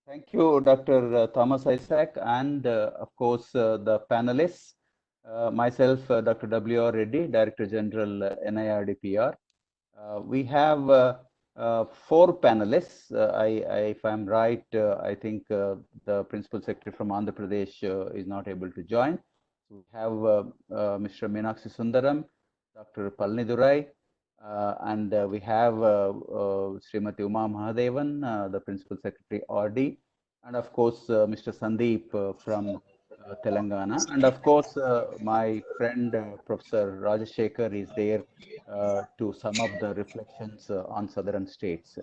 Thank you, Dr. Thomas Isaac, and of course, the panelists. Myself, Dr. W.R. Reddy, Director General, NIRDPR. We have four panelists. If I'm right, I think the Principal Secretary from Andhra Pradesh is not able to join. We have Mr. Meenakshi Sundaram, Dr. Palnidurai, and we have Srimati Uma Mahadevan, the Principal Secretary, RD, and of course, Mr. Sandeep from Telangana. And of course, my friend, Professor Rajashekar is there to sum up the reflections on southern states.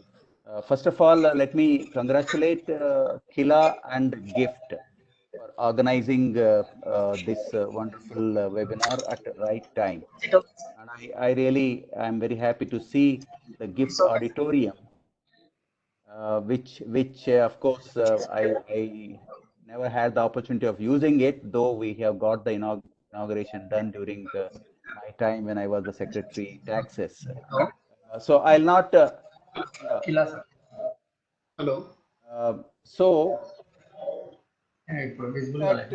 First of all, let me congratulate Kila and GIFT for organizing this wonderful webinar at the right time. And I'm very happy to see the GIFT auditorium, which of course, I never had the opportunity of using it, though we have got the inauguration done during my time when I was the Secretary Taxes. So I'll not, yeah. Hello. So, in Visible fact,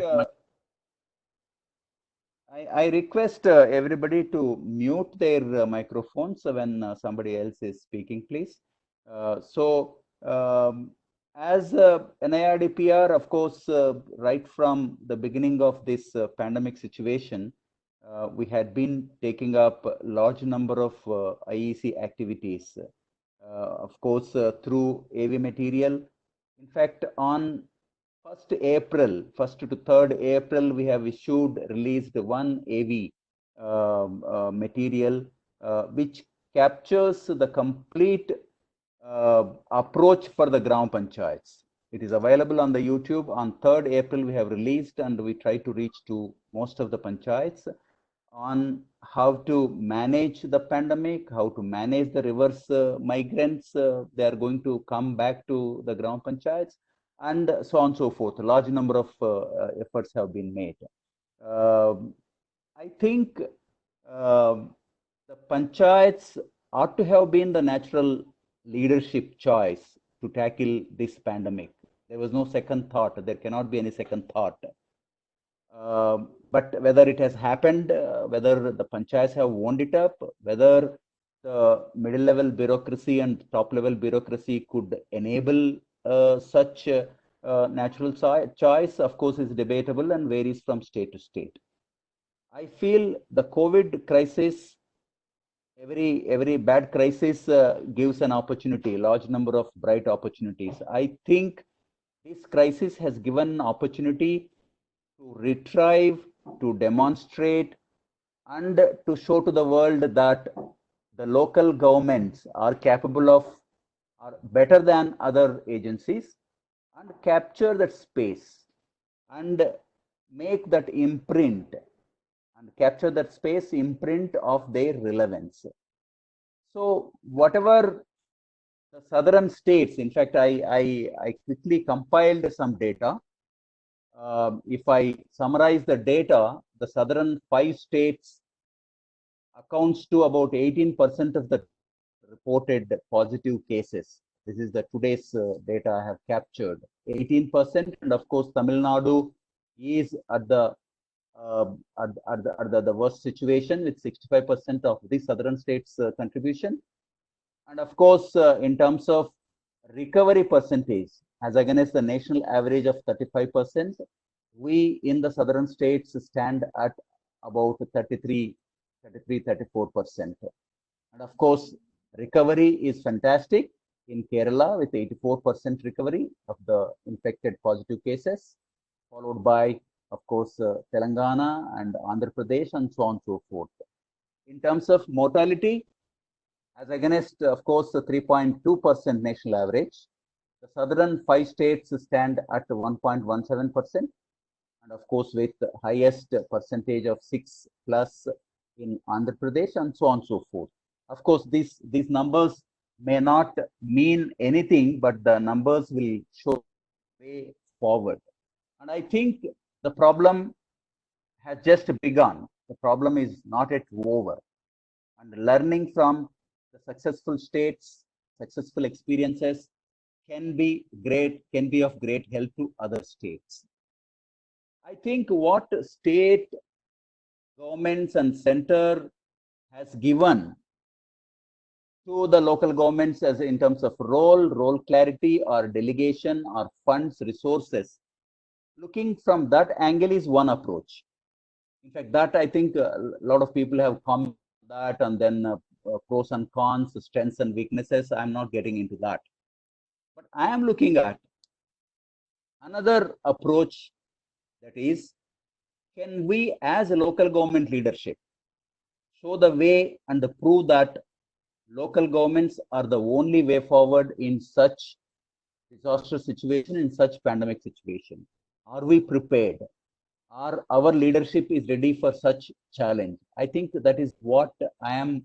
I request everybody to mute their microphones when somebody else is speaking, please. As NIRDPR, of course, right from the beginning of this pandemic situation, we had been taking up a large number of IEC activities, of course, through AV material. In fact, on 1st April, 1st to 3rd April, we have released one AV material which captures the complete approach for the Gram Panchayats. It is available on the YouTube. On 3rd April, we have released and we try to reach to most of the panchayats on how to manage the pandemic, how to manage the reverse migrants. They are going to come back to the Gram Panchayats and so on and so forth. A large number of efforts have been made. I think the panchayats ought to have been the natural leadership choice to tackle this pandemic. There was no second thought. There cannot be any second thought. But whether it has happened, whether the panchayats have wound it up, whether the middle level bureaucracy and top level bureaucracy could enable such natural choice, of course, is debatable and varies from state to state. I feel the COVID crisis, every bad crisis gives an opportunity, a large number of bright opportunities. I think this crisis has given opportunity to retrieve, to demonstrate, and to show to the world that the local governments are capable of, are better than other agencies, and capture that space and make that imprint and capture that space imprint of their relevance. So whatever the southern states, in fact, I quickly compiled some data. If I summarize the data, the southern 5 states accounts to about 18% of the reported positive cases. This is the today's data I have captured. 18%, and of course, Tamil Nadu is at the worst situation with 65% of the southern states contribution. And of course, in terms of recovery percentage, as against the national average of 35%, we in the southern states stand at about 34%. And of course, recovery is fantastic in Kerala with 84% recovery of the infected positive cases, followed by, of course, Telangana and Andhra Pradesh and so on and so forth. In terms of mortality, as against, of course, the 3.2% national average, the southern 5 states stand at 1.17%, and of course, with the highest percentage of 6 plus in Andhra Pradesh, and so on and so forth. Of course, these numbers may not mean anything, but the numbers will show way forward. And I think the problem has just begun. The problem is not yet over. And learning from the successful states, successful experiences, can be of great help to other states. I think what state governments and center has given to the local governments as in terms of role clarity or delegation or funds, resources, looking from that angle is one approach. In fact, that I think a lot of people have commented that, and then pros and cons, strengths and weaknesses. I'm not getting into that. But I am looking at another approach, that is, can we as a local government leadership show the way and prove that local governments are the only way forward in such disaster situation, in such pandemic situation? Are we prepared? Are our leadership is ready for such challenge? I think that is what I am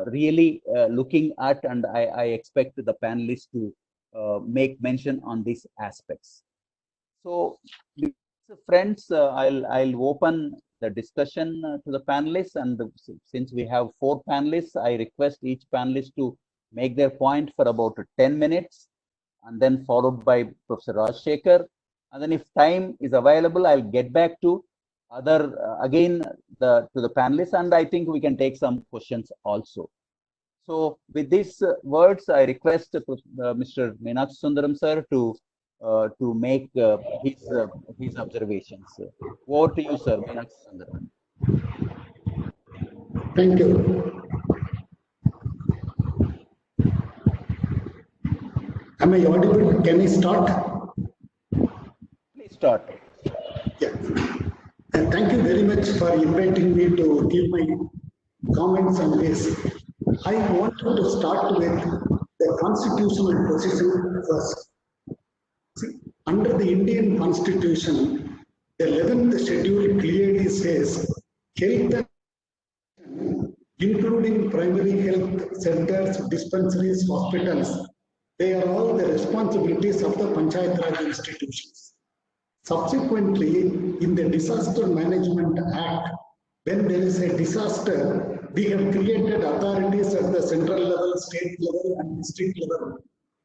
really looking at, and I expect the panelists to make mention on these aspects. So, friends, I'll open the discussion to the panelists, and since we have 4 panelists, I request each panelist to make their point for about 10 minutes, and then followed by Professor Rajshekhar. And then if time is available, I'll get back to other to the panelists, and I think we can take some questions also. So with these words, I request Mr. Meenakshi Sundaram sir to make his observations. Over to you, sir, Meenakshi Sundaram. Thank you. Am I audible? Can I start? Please start. Yeah. And thank you very much for inviting me to give my comments on this. I want to start with the constitutional position first. See, under the Indian Constitution, the 11th schedule clearly says health, including primary health centers, dispensaries, hospitals, they are all the responsibilities of the Panchayat Raj institutions. Subsequently, in the Disaster Management Act, when there is a disaster, we have created authorities at the central level, state level, and district level,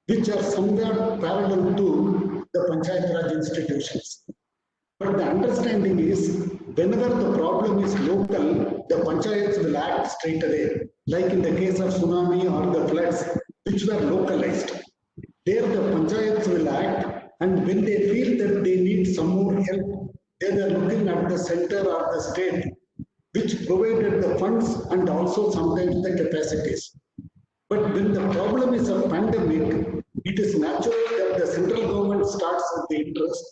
which are somewhere parallel to the Panchayat Raj institutions. But the understanding is, whenever the problem is local, the panchayats will act straight away, like in the case of tsunami or the floods, which were localized. There the panchayats will act, and when they feel that they need some more help, they are looking at the center or the state, which provided the funds and also sometimes the capacities. But when the problem is a pandemic, it is natural that the central government starts with the interest,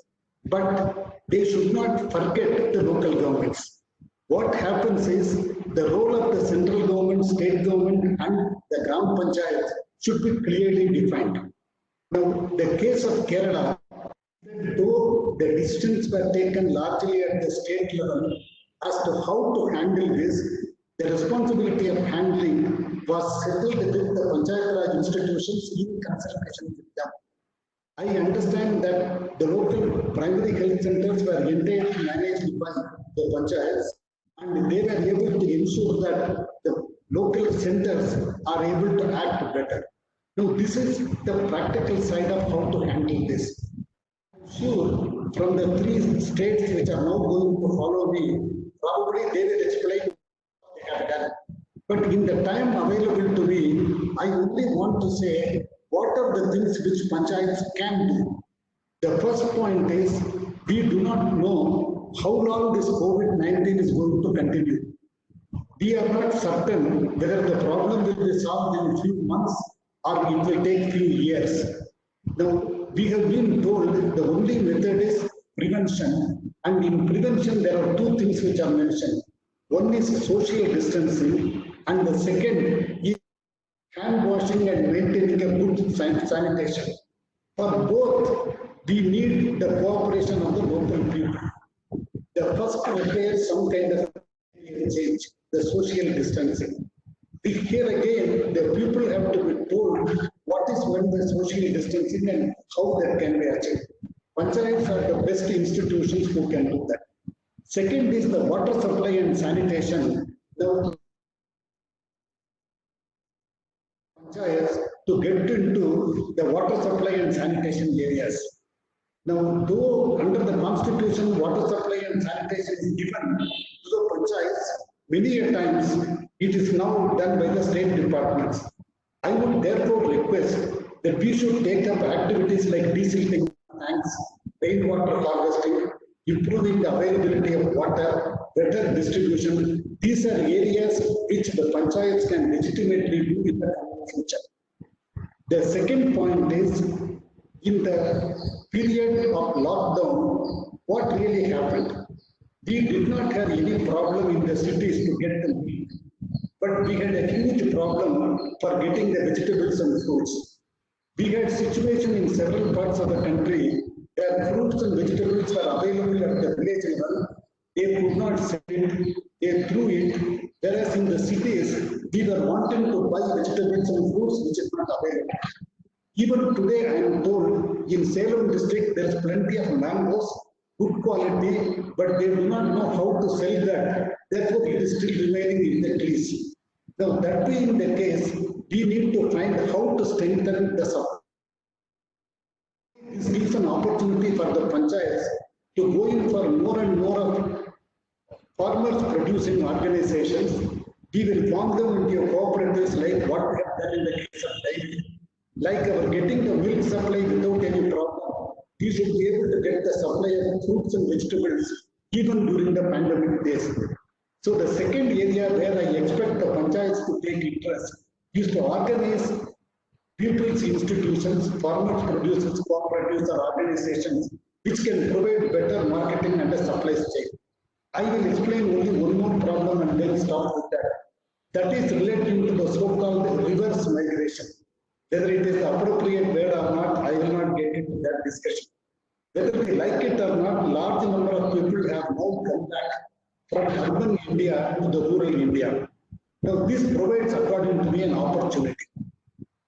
but they should not forget the local governments. What happens is the role of the central government, state government, and the Gram Panchayat should be clearly defined. Now, the case of Kerala, though the decisions were taken largely at the state level as to how to handle this, the responsibility of handling was settled with the Panchayat Raj institutions in consultation with them. I understand that the local primary health centers were entirely managed by the panchayats, and they were able to ensure that the local centers are able to act better. Now, this is the practical side of how to handle this. I'm sure from the 3 states which are now going to follow me, probably they will explain what they have done. But in the time available to me, I only want to say what are the things which panchayats can do. The first point is, we do not know how long this COVID-19 is going to continue. We are not certain whether the problem will be solved in a few months or it will take few years. Now, we have been told the only method is prevention, and in prevention there are 2 things which are mentioned. One is social distancing, and the second is hand washing and maintaining a good sanitation. For both, we need the cooperation of the local people. The first requires some kind of change, the social distancing. Here again, the people have to be told what is meant by social distancing and how that can be achieved. Panchayats are the best institutions who can do that. Second is the water supply and sanitation. Now, panchayats, to get into the water supply and sanitation areas. Now, though under the constitution, water supply and sanitation is given to the panchayats, many a times it is now done by the state departments. I would therefore request that we should take up activities like desilting tanks, rainwater harvesting, improving the availability of water, better distribution. These are areas which the panchayats can legitimately do in the coming future. The second point is, in the period of lockdown, what really happened? We did not have any problem in the cities to get the meat, but we had a huge problem for getting the vegetables and fruits. We had situation in several parts of the country where fruits and vegetables were available at the village level. They could not sell it, they threw it, whereas in the cities, we were wanting to buy vegetables and fruits which is not available. Even today, I am told in Salem district, there is plenty of mangoes, good quality, but they do not know how to sell that. Therefore, it is still remaining in the trees. Now, that being the case, we need to find how to strengthen the supply. This gives an opportunity for the panchayats to go in for more and more of farmers producing organizations. We will form them into cooperatives like what we have done in the case of dairy. Like our getting the milk supply without any problem, we should be able to get the supply of fruits and vegetables even during the pandemic days. So the second area where I expect the panchayats to take interest is to organize people's institutions, farmers, producers, cooperatives or organizations which can provide better marketing and a supply chain. I will explain only one more problem and then stop with that. That is relating to the so-called reverse migration. Whether it is the appropriate word or not, I will not get into that discussion. Whether we like it or not, large number of people have now come back from urban India to the rural India. Now this provides, according to me, an opportunity.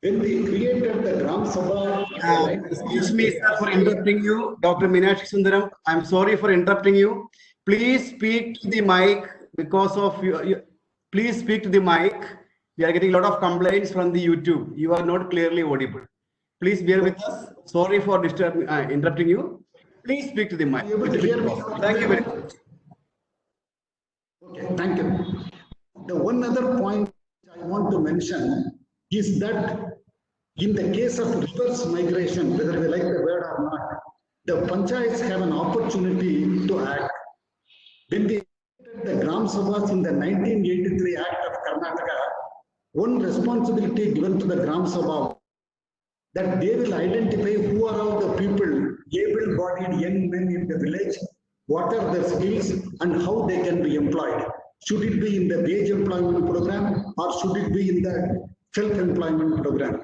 When we created the Gram Sabha... Excuse me, sir, for interrupting you, Dr. Meenakshi Sundaram. I'm sorry for interrupting you. Please speak to the mic because of you. Please speak to the mic. We are getting a lot of complaints from the YouTube. You are not clearly audible. Please bear with us. Sorry for interrupting you. Please speak to the mic. Thank you very much. Okay, thank you. The one other point I want to mention is that in the case of reverse migration, whether we like the word or not, the panchayats have an opportunity to act. When they entered the Gram Sabhas in the 1983 Act of Karnataka, one responsibility given to the Gram Sabha that they will identify who are all the people, able-bodied young men in the village, what are their skills and how they can be employed. Should it be in the wage employment program or should it be in the self-employment program?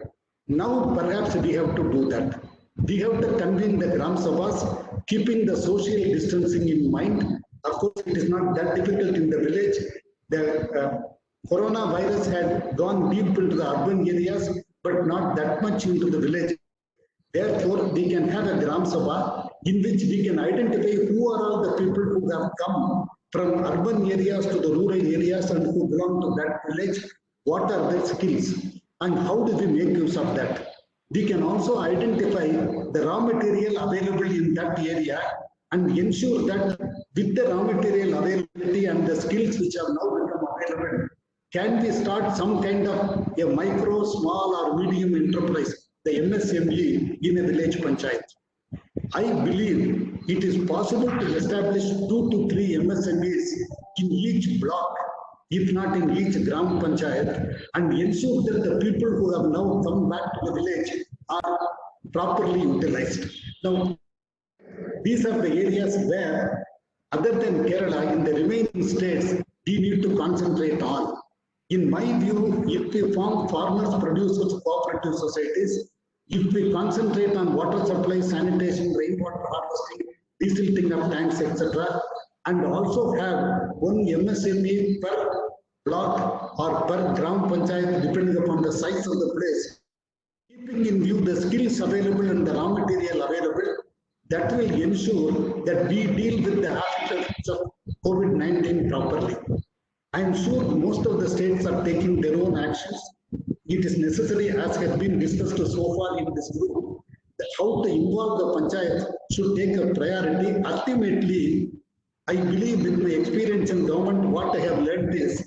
Now perhaps we have to do that. We have to convene the Gram Sabhas, keeping the social distancing in mind. Of course, it is not that difficult in the village. The coronavirus had gone deep into the urban areas, but not that much into the village. Therefore, we can have a Gram Sabha in which we can identify who are all the people who have come from urban areas to the rural areas and who belong to that village, what are their skills and how do we make use of that. We can also identify the raw material available in that area and ensure that with the raw material availability and the skills which have now become available, can we start some kind of a micro, small or medium enterprise, the MSME in a village panchayat? I believe it is possible to establish 2 to 3 MSMEs in each block, if not in each Gram Panchayat, and ensure that the people who have now come back to the village are properly utilized. Now, these are the areas where, other than Kerala, in the remaining states, we need to concentrate on. In my view, if we form farmers, producers, cooperative societies, if we concentrate on water supply, sanitation, rainwater harvesting, desilting of tanks, etc., and also have one MSME per block or per Gram Panchayat, depending upon the size of the place, keeping in view the skills available and the raw material available, that will ensure that we deal with the aspects of COVID-19 properly. I am sure most of the states are taking their own actions. it is necessary, as has been discussed so far in this group, that how to involve the panchayat should take a priority. Ultimately, I believe with my experience in government, what I have learned is,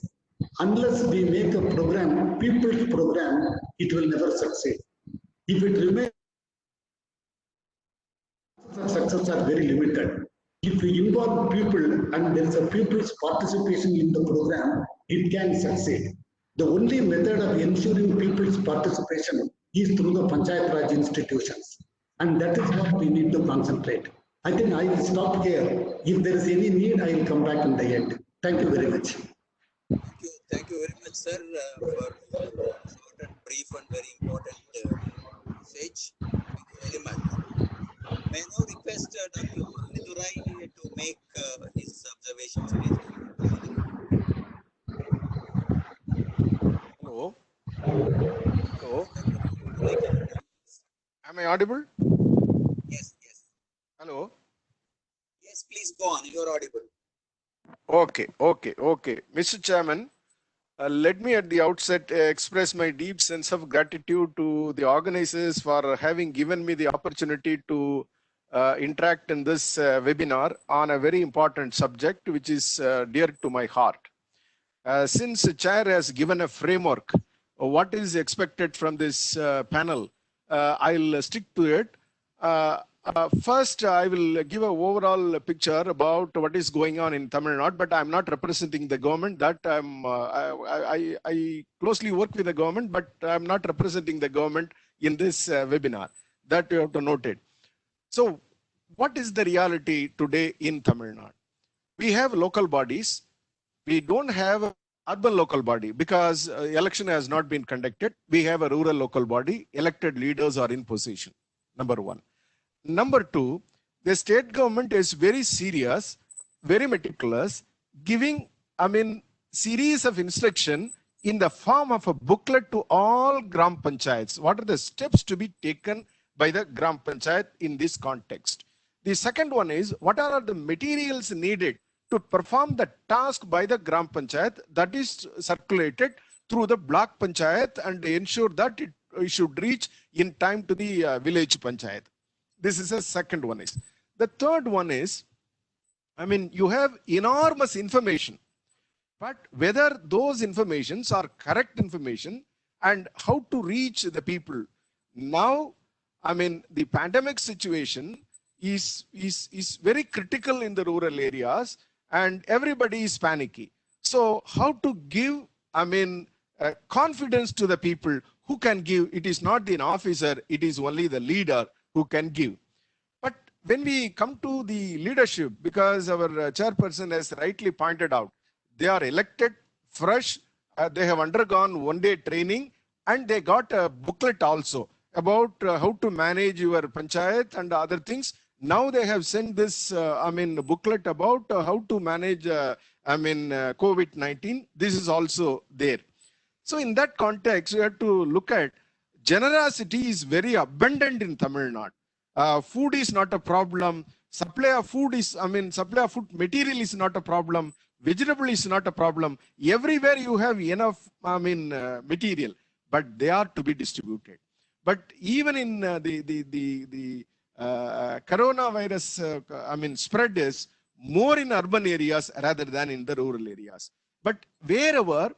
unless we make a program, people's program, it will never succeed. If it remains, success are very limited. If we involve people and there is a people's participation in the program, it can succeed. The only method of ensuring people's participation is through the Panchayat Raj institutions. And that is what we need to concentrate. I think I will stop here. If there is any need, I will come back in the end. Thank you very much. Thank you very much, sir, for your short and brief and very important message. Thank you very much. May I now request Dr. Murali to make his observations, please. Hello. Hello. Am I audible? Yes, yes. Hello. Yes, please go on. You are audible. Okay. Mr. Chairman, let me at the outset express my deep sense of gratitude to the organizers for having given me the opportunity to interact in this webinar on a very important subject which is dear to my heart. Since the chair has given a framework of what is expected from this panel, I'll stick to it. First, I will give an overall picture about what is going on in Tamil Nadu, but I'm not representing the government. That I closely work with the government, but I'm not representing the government in this webinar. That you have to note it. So, what is the reality today in Tamil Nadu? We have local bodies. We don't have an urban local body because election has not been conducted. We have a rural local body. Elected leaders are in position. Number one. Number two, the state government is very serious, very meticulous, giving, series of instruction in the form of a booklet to all Gram Panchayats. What are the steps to be taken by the Gram Panchayat in this context? The second one is, what are the materials needed to perform the task by the Gram Panchayat that is circulated through the block Panchayat and ensure that it should reach in time to the village Panchayat. This is the second one. The third one is, you have enormous information, but whether those informations are correct information and how to reach the people. Now, the pandemic situation is very critical in the rural areas and everybody is panicky. So how to give, confidence to the people who can give? It is not the officer, it is only the leader who can give. But when we come to the leadership, because our chairperson has rightly pointed out, they are elected fresh, they have undergone one-day training, and they got a booklet also about how to manage your panchayat and other things. Now they have sent this, booklet about how to manage, COVID-19. This is also there. So in that context, we have to look at generosity is very abundant in Tamil Nadu. Food is not a problem. Supply of food is, supply of food material is not a problem. Vegetable is not a problem. Everywhere you have enough, material, but they are to be distributed. But even in the coronavirus, spread is more in urban areas rather than in the rural areas. But wherever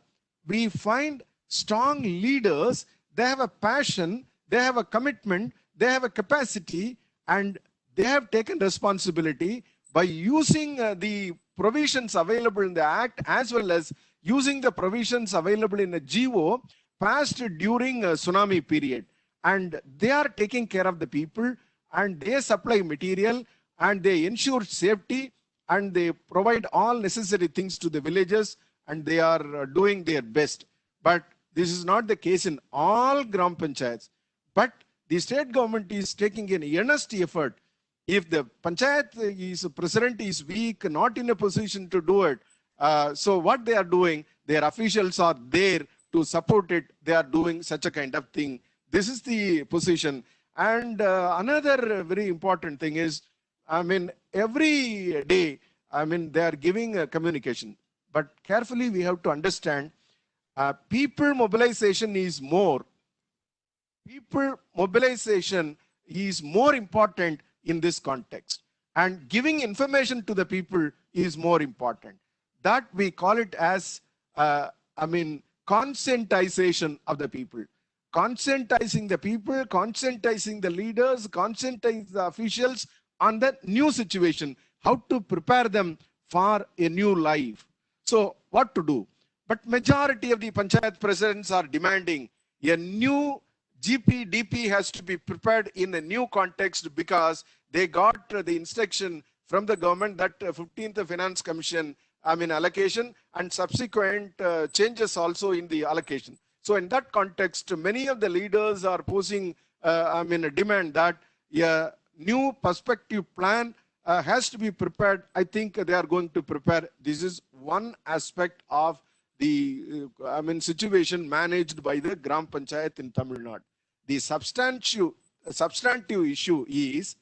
we find strong leaders, they have a passion, they have a commitment, they have a capacity, and they have taken responsibility by using the provisions available in the Act as well as using the provisions available in a GO passed during a tsunami period. And they are taking care of the people and they supply material and they ensure safety and they provide all necessary things to the villages and they are doing their best. But this is not the case in all Gram Panchayats. But the state government is taking an earnest effort. If the Panchayat president is weak, not in a position to do it, so what they are doing, their officials are there to support it. They are doing such a kind of thing. This is the position. And another very important thing is, every day, they are giving a communication. But carefully, we have to understand, People mobilization is more. People mobilization is more important in this context. And giving information to the people is more important. That we call it as, conscientization of the people. Conscientizing the people, conscientizing the leaders, conscientizing the officials on the new situation, how to prepare them for a new life. So what to do? But majority of the panchayat presidents are demanding a new GP/DP has to be prepared in a new context because they got the instruction from the government that 15th Finance Commission, allocation and subsequent changes also in the allocation. So in that context, many of the leaders are posing, a demand that a new perspective plan has to be prepared. I think they are going to prepare. This is one aspect of the situation managed by the Gram Panchayat in Tamil Nadu. The substantive issue is,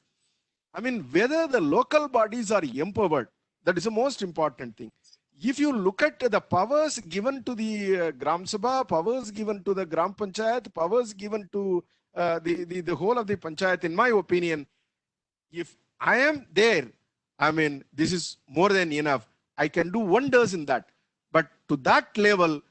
whether the local bodies are empowered. That is the most important thing. If you look at the powers given to the Gram Sabha, powers given to the Gram Panchayat, powers given to the whole of the Panchayat, in my opinion, if I am there, this is more than enough. I can do wonders in that. But to that level,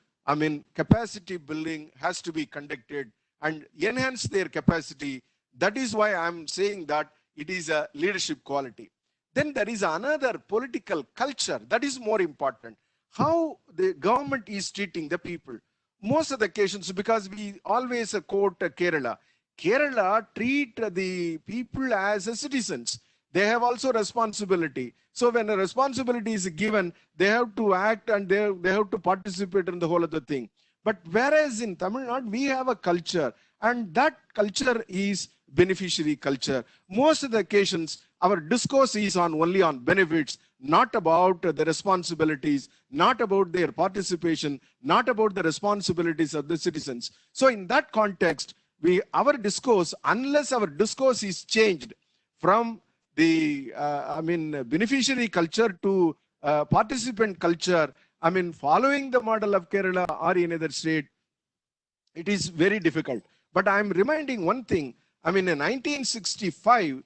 capacity building has to be conducted and enhance their capacity. That is why I'm saying that it is a leadership quality. Then there is another political culture that is more important. How the government is treating the people. Most of the occasions, because we always quote Kerala. Kerala treat the people as citizens. They have also responsibility. So when a responsibility is given, they have to act and they have to participate in the whole of the thing. But whereas in Tamil Nadu, we have a culture, and that culture is beneficiary culture. Most of the occasions, our discourse is only on benefits, not about the responsibilities, not about their participation, not about the responsibilities of the citizens. So in that context, our discourse, unless our discourse is changed from the beneficiary culture to participant culture, following the model of Kerala or any other state, it is very difficult. But I'm reminding one thing. In 1965,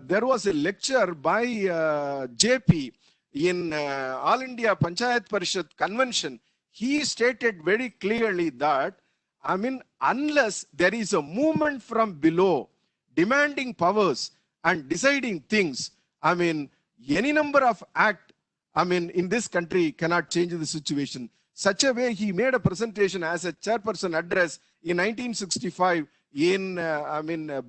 there was a lecture by JP in All India Panchayat Parishad Convention. He stated very clearly that, unless there is a movement from below demanding powers and deciding things, any number of acts, in this country cannot change the situation. Such a way, he made a presentation as a chairperson address in 1965 in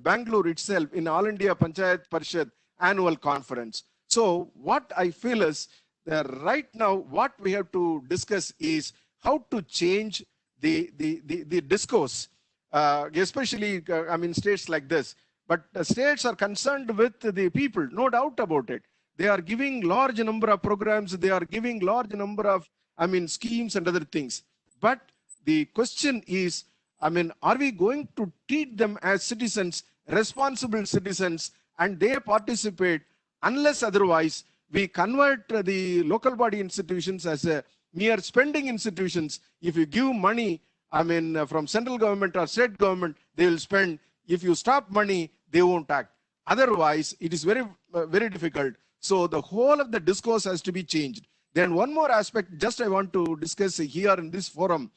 Bangalore itself, in All India Panchayat Parishad annual conference. So what I feel is that right now, what we have to discuss is how to change the discourse, especially states like this. But states are concerned with the people, no doubt about it. They are giving large number of programs. They are giving large number of, schemes and other things. But the question is, are we going to treat them as citizens, responsible citizens, and they participate? Unless otherwise, we convert the local body institutions as a mere spending institutions. If you give money, from central government or state government, they will spend. If you stop money, they won't act. Otherwise, it is very, very difficult. So the whole of the discourse has to be changed. Then one more aspect, just I want to discuss here in this forum,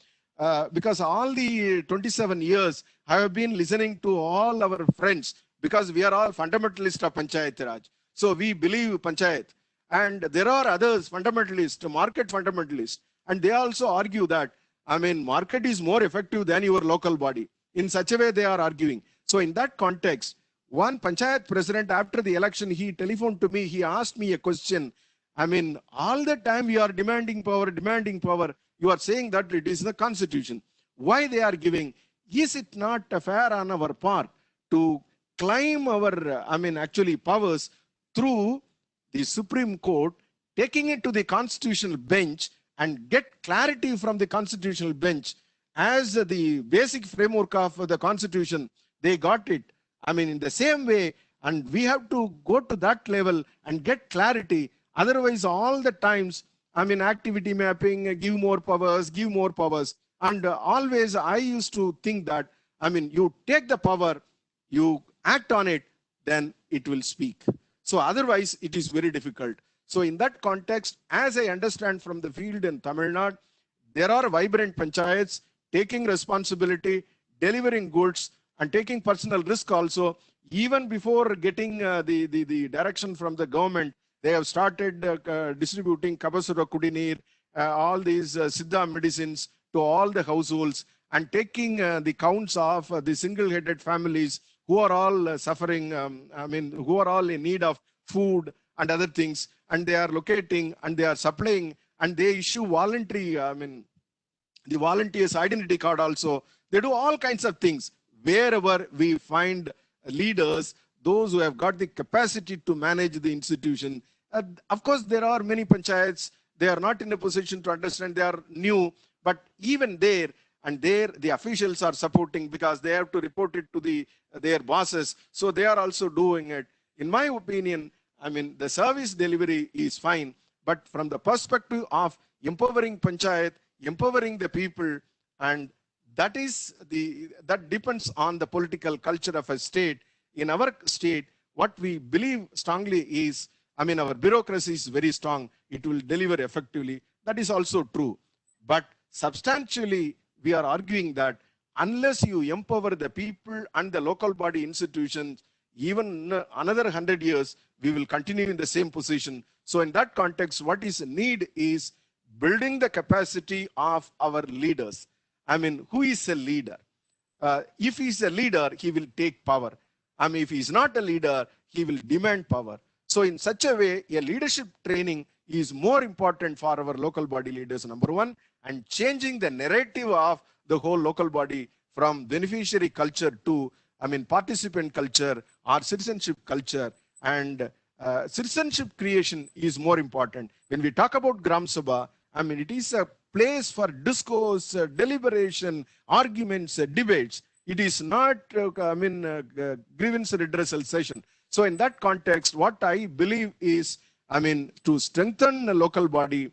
because all the 27 years, I have been listening to all our friends, because we are all fundamentalists of Panchayat Raj. So we believe Panchayat. And there are others, fundamentalists, market fundamentalists. And they also argue that, market is more effective than your local body. In such a way, they are arguing. So in that context, one Panchayat president, after the election, he telephoned to me. He asked me a question. All the time we are demanding power, demanding power. You are saying that it is the constitution. Why they are giving? Is it not fair on our part to claim our, actually powers through the Supreme Court, taking it to the constitutional bench and get clarity from the constitutional bench as the basic framework of the constitution? They got it. In the same way, and we have to go to that level and get clarity. Otherwise, all the times, activity mapping, give more powers, give more powers. And always I used to think that, I mean, you take the power, you act on it, then it will speak. So otherwise it is very difficult. So in that context, as I understand from the field in Tamil Nadu, there are vibrant panchayats taking responsibility, delivering goods, and taking personal risk also. Even before getting the direction from the government, they have started distributing Kabasura Kudineer, all these Siddha medicines to all the households, and taking the counts of the single-headed families who are all suffering, who are all in need of food and other things, and they are locating and they are supplying, and they issue voluntary, the volunteers identity card also. They do all kinds of things. Wherever we find leaders, those who have got the capacity to manage the institution. Of course, there are many panchayats, they are not in a position to understand, they are new, but even there, and there the officials are supporting because they have to report it to their bosses. So they are also doing it. In my opinion, the service delivery is fine, but from the perspective of empowering panchayat, empowering the people, and that depends on the political culture of a state. In our state, what we believe strongly is, our bureaucracy is very strong. It will deliver effectively. That is also true. But substantially, we are arguing that unless you empower the people and the local body institutions, even another 100 years, we will continue in the same position. So in that context, what is need is building the capacity of our leaders. Who is a leader? If he's a leader, he will take power. If he's not a leader, he will demand power. So in such a way, a leadership training is more important for our local body leaders, number one, and changing the narrative of the whole local body from beneficiary culture to, participant culture or citizenship culture. And citizenship creation is more important. When we talk about Gram Sabha, it is a place for discourse, deliberation, arguments, debates. It is not, grievance redressal session. So in that context, what I believe is, to strengthen the local body,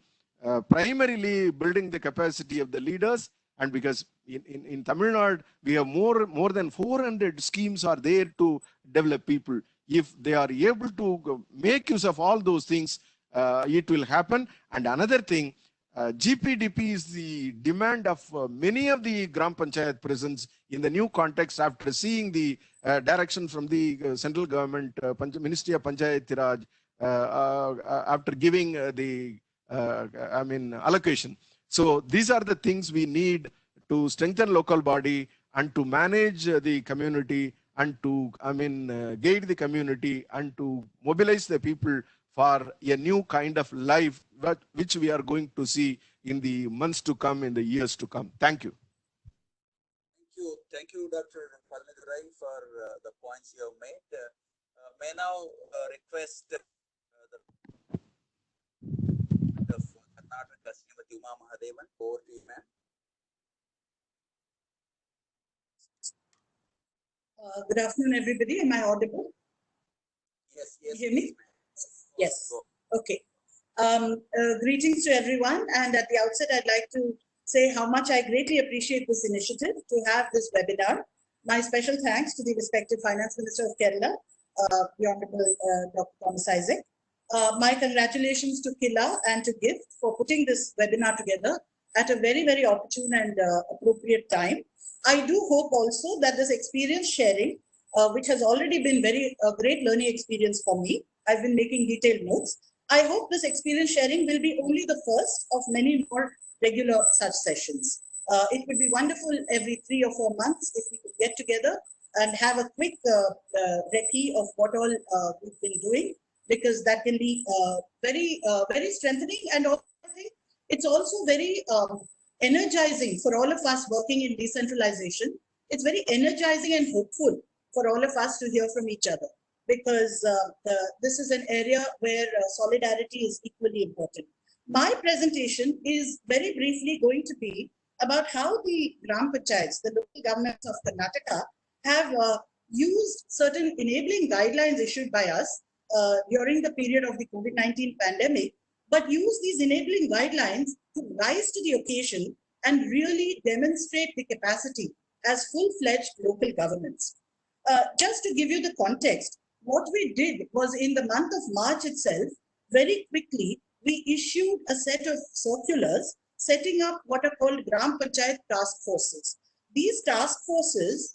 primarily building the capacity of the leaders. And because in Tamil Nadu, we have more than 400 schemes are there to develop people. If they are able to make use of all those things, it will happen. And another thing, GPDP is the demand of many of the Gram Panchayat presence in the new context after seeing the direction from the central government, Ministry of Panchayat Raj, after giving the allocation. So these are the things we need to strengthen local body and to manage the community and to guide the community and to mobilize the people for a new kind of life which we are going to see in the months to come, in the years to come. Thank you. Thank you, Dr. Palanidurai, for the points you have made. May I now request the of Karnataka, Srimati Uma Mahadevan. Over to you, ma'am. Good afternoon, everybody. Am I audible? Yes. You hear me? Yes. Okay. Greetings to everyone. And at the outset, I'd like to say how much I greatly appreciate this initiative to have this webinar. My special thanks to the respective Finance Minister of Kerala, the Honorable Dr. Thomas Isaac. My congratulations to Killa and to GIFT for putting this webinar together at a very, very opportune and appropriate time. I do hope also that this experience sharing, which has already been a great learning experience for me, I've been making detailed notes. I hope this experience sharing will be only the first of many more regular such sessions. It would be wonderful every 3 or 4 months if we could get together and have a quick recce of what all we've been doing, because that can be very strengthening, and also I think it's also very energizing for all of us working in decentralization. It's very energizing and hopeful for all of us to hear from each other, because this is an area where solidarity is equally important. My presentation is very briefly going to be about how the Gram Panchayats, the local governments of Karnataka, have used certain enabling guidelines issued by us during the period of the COVID-19 pandemic, but use these enabling guidelines to rise to the occasion and really demonstrate the capacity as full-fledged local governments. Just to give you the context, what we did was in the month of March itself, very quickly, we issued a set of circulars setting up what are called Gram Panchayat task forces. These task forces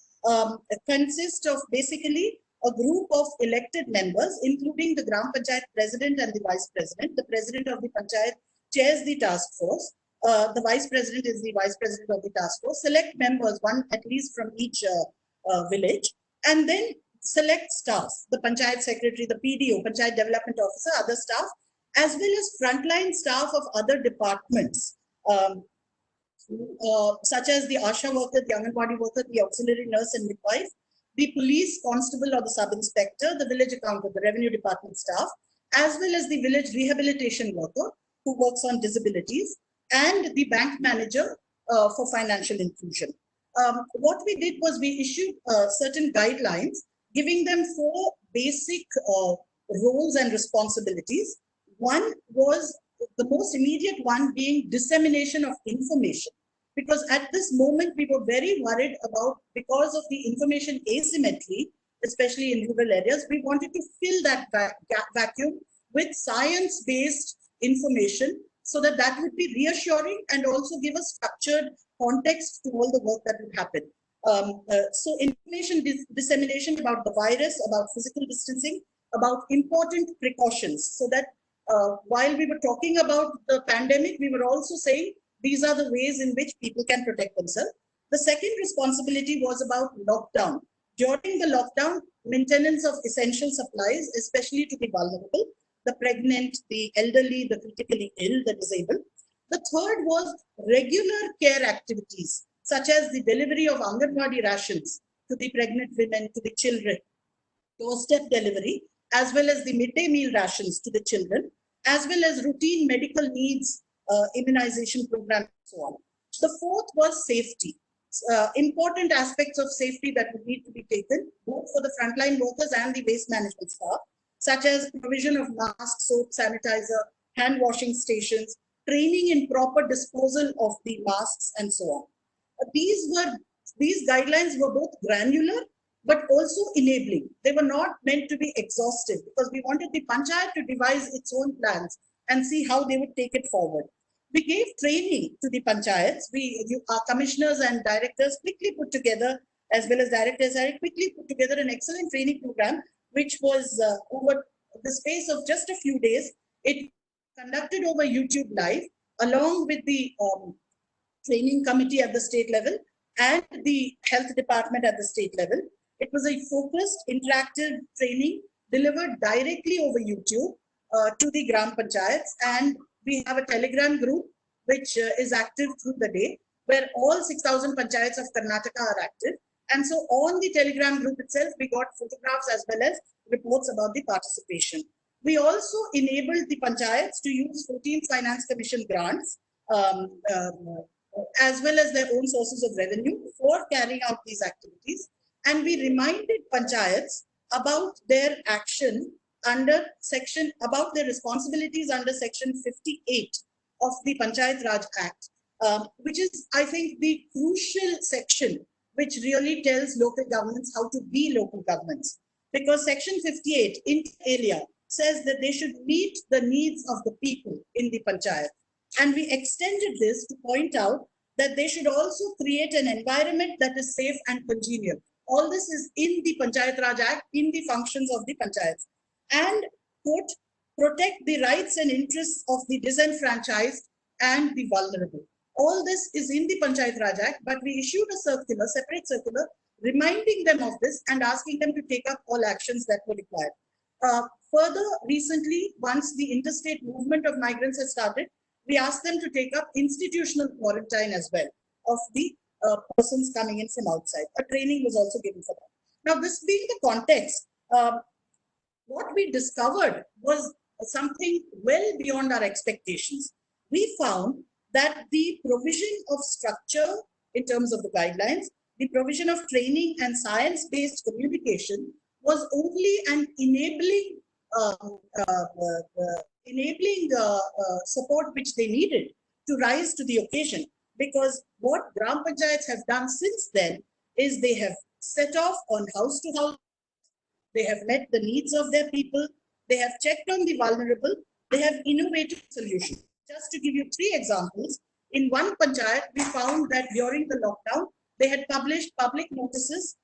consist of basically a group of elected members, including the Gram Panchayat president and the vice president. The president of the Panchayat chairs the task force. The vice president is the vice president of the task force. Select members, one at least from each village, and then select staff, the Panchayat secretary, the PDO, Panchayat Development Officer, other staff, as well as frontline staff of other departments, such as the Asha worker, the Anganwadi worker, the auxiliary nurse and midwife, the police constable or the sub-inspector, the village accountant, the revenue department staff, as well as the village rehabilitation worker who works on disabilities, and the bank manager for financial inclusion. What we did was we issued certain guidelines, giving them 4 basic roles and responsibilities. One was the most immediate one being dissemination of information. Because at this moment, we were very worried about, because of the information asymmetry, especially in rural areas, we wanted to fill that vacuum with science-based information so that that would be reassuring and also give a structured context to all the work that would happen. So information dissemination about the virus, about physical distancing, about important precautions, so that while we were talking about the pandemic, we were also saying these are the ways in which people can protect themselves. The second responsibility was about lockdown. During the lockdown, maintenance of essential supplies, especially to the vulnerable, the pregnant, the elderly, the critically ill, the disabled. The third was regular care activities, such as the delivery of Anganwadi rations to the pregnant women, to the children, doorstep delivery, as well as the midday meal rations to the children, as well as routine medical needs, immunization program, and so on. The fourth was safety. Important aspects of safety that would need to be taken, both for the frontline workers and the waste management staff, such as provision of masks, soap, sanitizer, hand washing stations, training in proper disposal of the masks, and so on. These guidelines were both granular but also enabling. They were not meant to be exhaustive, because we wanted the Panchayat to devise its own plans and see how they would take it forward. We gave training to the Panchayats. Our commissioners and directors quickly put together, as well as directors, quickly put together an excellent training program, which was over the space of just a few days. It conducted over YouTube Live, along with the training committee at the state level and the health department at the state level. It was a focused, interactive training delivered directly over YouTube to the Gram Panchayats, and we have a Telegram group which is active through the day, where all 6,000 Panchayats of Karnataka are active. And so on the Telegram group itself, we got photographs as well as reports about the participation. We also enabled the Panchayats to use 14th Finance Commission grants, as well as their own sources of revenue for carrying out these activities. And we reminded Panchayats about their action under about their responsibilities under Section 58 of the Panchayat Raj Act, which is, I think, the crucial section which really tells local governments how to be local governments. Because Section 58, inter alia, says that they should meet the needs of the people in the Panchayat. And we extended this to point out that they should also create an environment that is safe and congenial. All this is in the Panchayat Raj Act, in the functions of the Panchayats. And, quote, protect the rights and interests of the disenfranchised and the vulnerable. All this is in the Panchayat Raj Act, but we issued a circular, separate circular, reminding them of this and asking them to take up all actions that were required. Further, recently, once the interstate movement of migrants has started, we asked them to take up institutional quarantine as well of the persons coming in from outside. A training was also given for that. Now, this being the context, what we discovered was something well beyond our expectations. We found that the provision of structure in terms of the guidelines, the provision of training and science-based communication was only an enabling support which they needed to rise to the occasion. because what Gram Panchayats have done since then is they have set off on house to house. They have met the needs of their people. They have checked on the vulnerable. They have innovative solutions. Just to give you 3 examples, in one panchayat, we found that during the lockdown, they had published public notices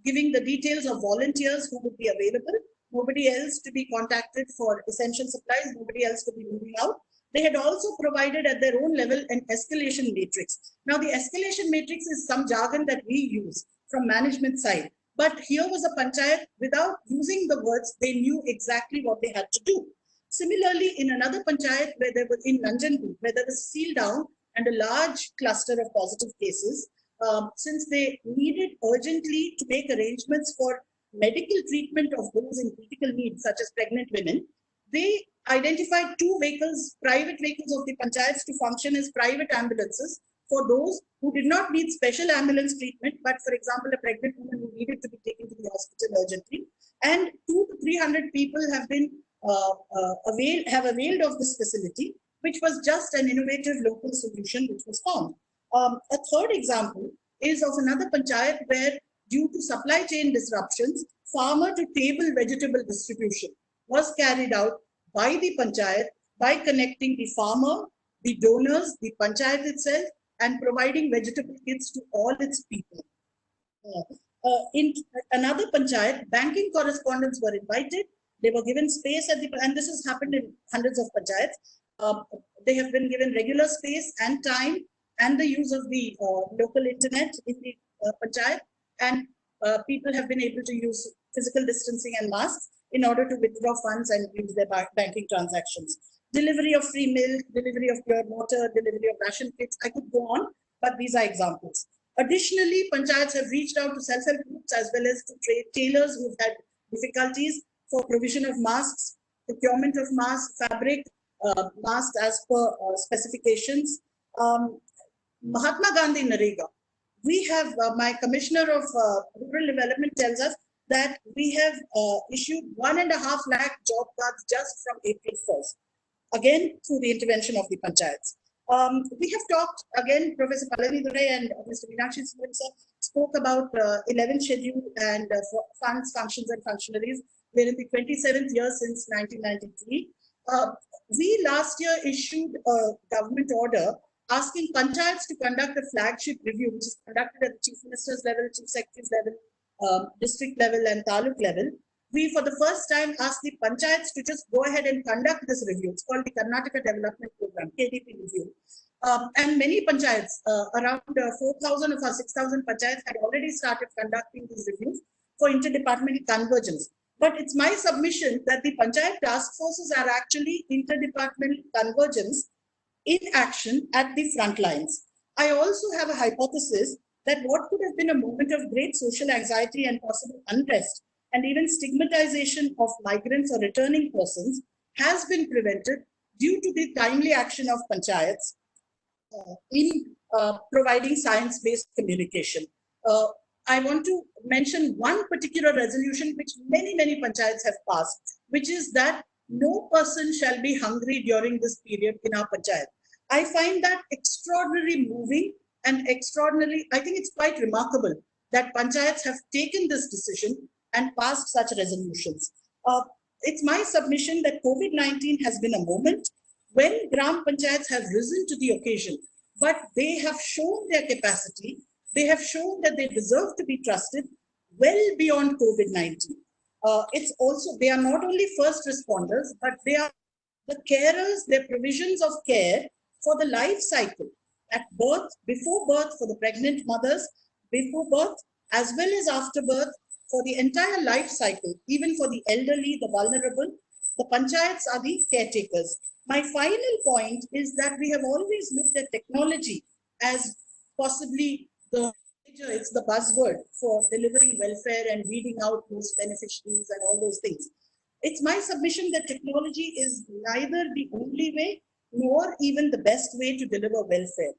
giving the details of volunteers who would be available, nobody else to be contacted for essential supplies, nobody else to be moving out. They had also provided at their own level an escalation matrix. Now, the escalation matrix is some jargon that we use from management side. But here was a panchayat, without using the words, they knew exactly what they had to do. Similarly, in another panchayat where there was in Nanjangud, where there was seal down and a large cluster of positive cases, since they needed urgently to make arrangements for medical treatment of those in critical need, such as pregnant women, they identified 2 vehicles, private vehicles of the panchayats to function as private ambulances for those who did not need special ambulance treatment, but for example, a pregnant woman who needed to be taken to the hospital urgently. And 200 to 300 people have been availed of this facility, which was just an innovative local solution which was found. A third example is of another panchayat where, due to supply chain disruptions, farmer to table vegetable distribution was carried out by the panchayat by connecting the farmer, the donors, the panchayat itself, and providing vegetable kits to all its people. In another panchayat, banking correspondents were invited. They were given space at the, and this has happened in hundreds of panchayats. They have been given regular space and time and the use of the local internet in the panchayat, and people have been able to use physical distancing and masks in order to withdraw funds and use their banking transactions. Delivery of free milk, delivery of pure water, delivery of ration kits. I could go on, but these are examples. Additionally, panchayats have reached out to self-help groups as well as to trade tailors who've had difficulties for provision of masks, procurement of masks, fabric, masks as per specifications. Mahatma Gandhi Narega. We have, my Commissioner of Rural Development tells us that we have issued 1.5 lakh job cards just from April 1st, again through the intervention of the panchayats. We have talked, again, Professor Palanidurai and Mr. Meenakshi Sundaram spoke about 11th schedule and funds, functions and functionaries. We're in the 27th year since 1993. We last year issued a government order asking panchayats to conduct a flagship review, which is conducted at the Chief Minister's level, Chief Secretary's level, district level and taluk level. We, for the first time, asked the panchayats to just go ahead and conduct this review. It's called the Karnataka Development Program, KDP review. And many panchayats, around 4,000 of our 6,000 panchayats had already started conducting these reviews for interdepartmental convergence. But it's my submission that the panchayat task forces are actually interdepartmental convergence in action at the front lines. I also have a hypothesis that what could have been a moment of great social anxiety and possible unrest and even stigmatization of migrants or returning persons has been prevented due to the timely action of panchayats in providing science-based communication. I want to mention one particular resolution which many panchayats have passed, which is that no person shall be hungry during this period in our panchayat. I find that extraordinarily moving and extraordinarily, I think it's quite remarkable that panchayats have taken this decision and passed such resolutions. It's my submission that COVID-19 has been a moment when Gram Panchayats have risen to the occasion, but they have shown their capacity. They have shown that they deserve to be trusted well beyond COVID-19. It's also, they are not only first responders, but they are the carers, their provisions of care for the life cycle at birth, before birth for the pregnant mothers, before birth, as well as after birth, for the entire life cycle, even for the elderly, the vulnerable. The panchayats are the caretakers. My final point is that we have always looked at technology as possibly it's the buzzword for delivering welfare and weeding out those beneficiaries and all those things. It's my submission that technology is neither the only way nor even the best way to deliver welfare,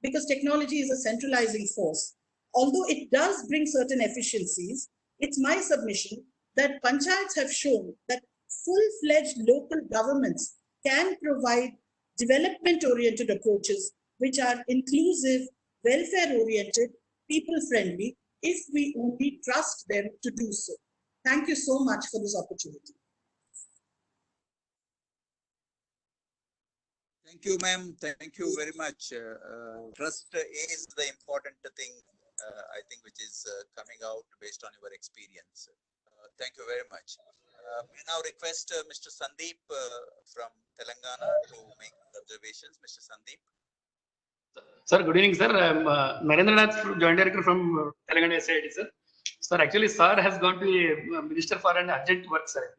because technology is a centralizing force. Although it does bring certain efficiencies, it's my submission that panchayats have shown that full-fledged local governments can provide development-oriented approaches which are inclusive, welfare-oriented, people-friendly, if we only trust them to do so. Thank you so much for this opportunity. Thank you, ma'am. Thank you very much. Trust is the important thing, I think, which is coming out based on your experience. Thank you very much. We now request Mr. Sandeep from Telangana to make observations. Mr. Sandeep. Sir, good evening, sir. I'm Narendra Nath, Joint Director from Telangana SID, sir. Sir, actually, sir has gone to the Minister for an urgent work, sir.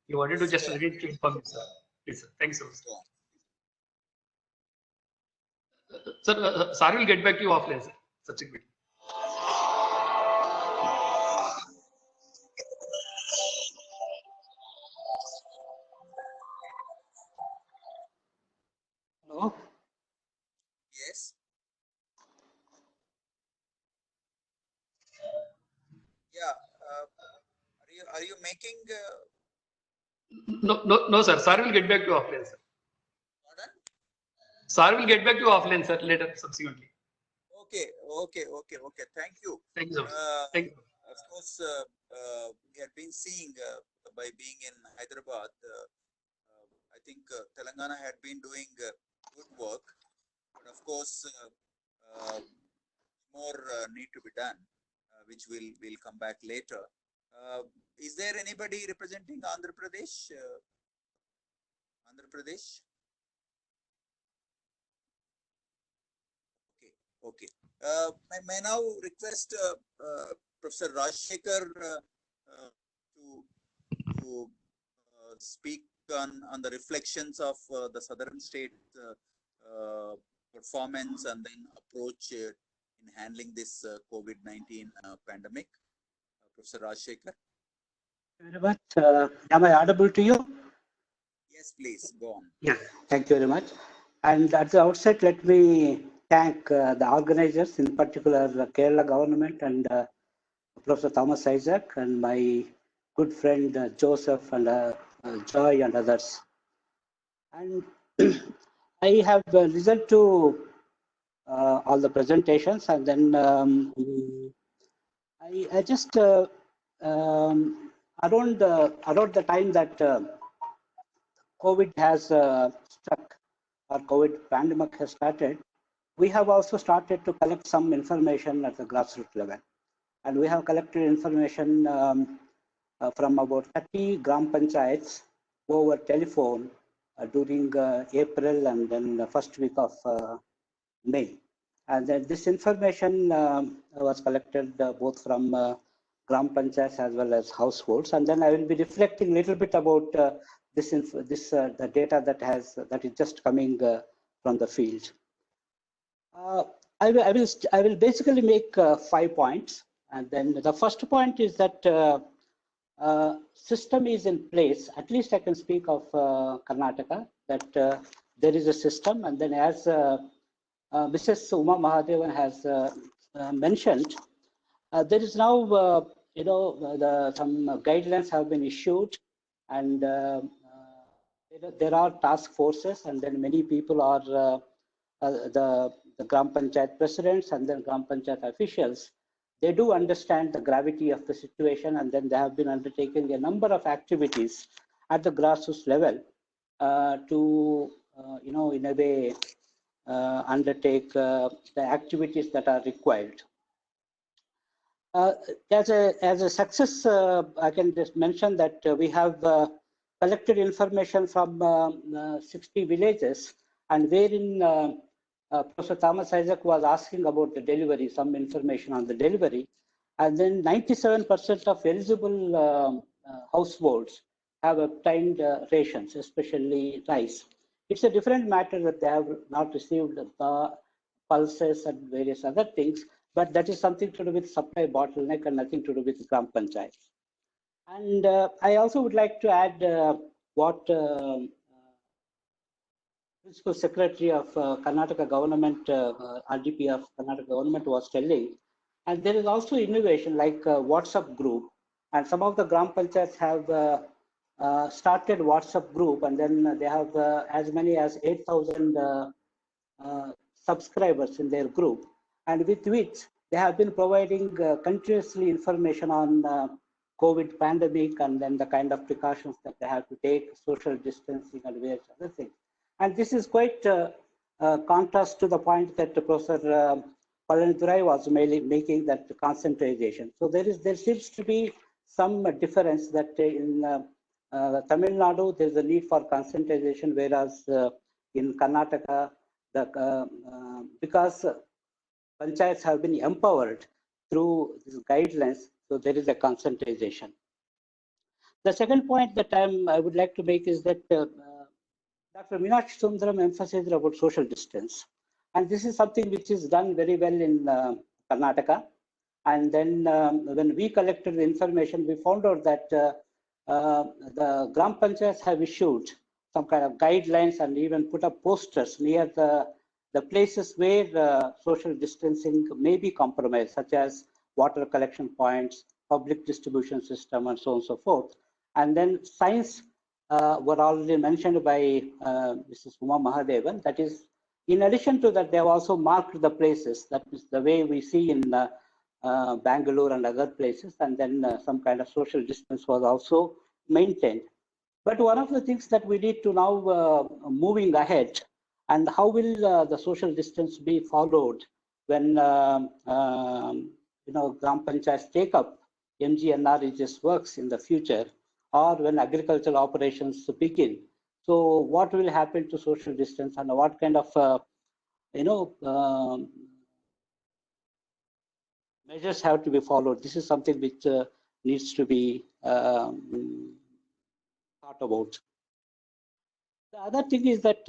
He wanted to just again to inform you, sir. Please, sir. Thanks, sir. Sir, sir will get back to you offline, sir. Subsequently. Hello. Yes. Yeah. Are you making? No, sir. Sir will get back to you offline, sir. Pardon? Sir will get back to you offline, sir, later, subsequently. Okay. Thank you. Thank you, sir. Thank you. Of course, we have been seeing by being in Hyderabad, I think Telangana had been doing good work, but of course, more need to be done, which will come back later. Is there anybody representing Andhra Pradesh? Andhra Pradesh? Okay. May now request Professor Rajshekhar to speak on the reflections of the southern state performance and then approach in handling this COVID-19 pandemic. Professor Rajshekhar. Very much. Am I audible to you? Yes, please go on. Yes. Thank you very much. And at the outset, let me thank the organizers, in particular the Kerala government and Professor Thomas Isaac and my good friend Joseph and Joy and others. And I have listened to all the presentations, and then I just around the time that COVID has struck, or COVID pandemic has started, we have also started to collect some information at the grassroots level. And we have collected information from about 30 Gram Panchayats over telephone during April and then the first week of May. And then this information was collected both from Gram Panchayats as well as households. And then I will be reflecting a little bit about the data that is just coming from the field. I will basically make 5 points, and then the first point is that system is in place. At least I can speak of Karnataka, that there is a system, and then as Mrs. Uma Mahadevan has mentioned, there is now some guidelines have been issued, and there are task forces, and then many people are the Gram Panchayat presidents and then Gram Panchayat officials. They do understand the gravity of the situation, and then they have been undertaking a number of activities at the grassroots level to, in a way, undertake the activities that are required. As a success, I can just mention that we have collected information from 60 villages, and wherein Professor Thomas Isaac was asking about the delivery, some information on the delivery, and then 97% of eligible households have obtained rations, especially rice. It's a different matter that they have not received the pulses and various other things, but that is something to do with supply bottleneck and nothing to do with Gram Panchayat. And I also would like to add what Principal Secretary of Karnataka Government, RDP of Karnataka Government was telling. And there is also innovation like WhatsApp group, and some of the Gram Panchayats have started WhatsApp group, and then they have as many as 8,000 subscribers in their group, and with which they have been providing continuously information on COVID pandemic and then the kind of precautions that they have to take, social distancing and various other things. And this is quite contrast to the point that Professor Palanidurai was making, that concentration. So there seems to be some difference that in Tamil Nadu there is a need for concentration, whereas in Karnataka, because panchayats have been empowered through these guidelines, so there is a concentration. The second point that I would like to make is that Dr. Meenakshi Sundaram emphasized about social distance. And this is something which is done very well in Karnataka. And then when we collected the information, we found out that the Gram Panchayats have issued some kind of guidelines and even put up posters near the places where social distancing may be compromised, such as water collection points, public distribution system, and so on and so forth. And then signs were already mentioned by Mrs. Uma Mahadevan. That is, in addition to that, they have also marked the places. That is the way we see in Bangalore and other places. And then some kind of social distance was also maintained. But one of the things that we need to now moving ahead, and how will the social distance be followed when Gram Panchayats take up MGNREG's works in the future, or when agricultural operations begin. So what will happen to social distance, and what kind of measures have to be followed? This is something which needs to be thought about. The other thing is that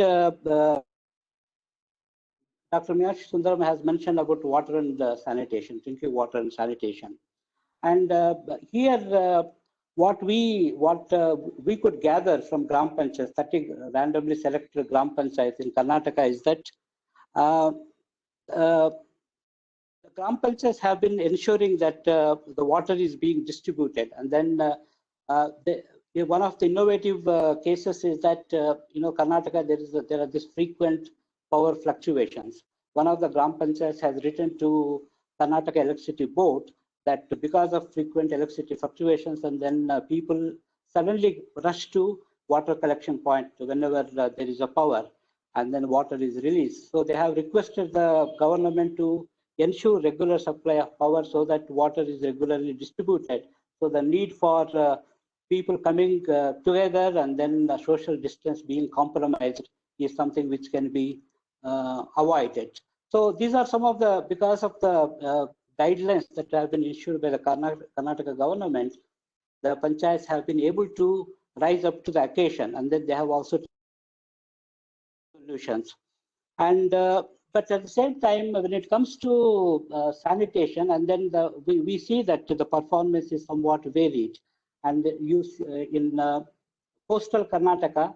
Dr. Meenakshi Sundaram has mentioned about water and sanitation, drinking water and sanitation. And here, what we could gather from Gram Panchayats, 30 randomly selected Gram Panchayats in Karnataka, is that the Gram Panchayats have been ensuring that the water is being distributed. And then one of the innovative cases is that Karnataka, there are these frequent power fluctuations. One of the Gram Panchayats has written to Karnataka Electricity Board that because of frequent electricity fluctuations, and then people suddenly rush to water collection point whenever there is a power, and then water is released. So they have requested the government to ensure regular supply of power so that water is regularly distributed. So the need for people coming together and then the social distance being compromised is something which can be avoided. So these are some of the, because of the guidelines that have been issued by the Karnataka government, the panchayats have been able to rise up to the occasion, and then they have also solutions. And but at the same time, when it comes to sanitation, and then we see that the performance is somewhat varied. And in coastal Karnataka,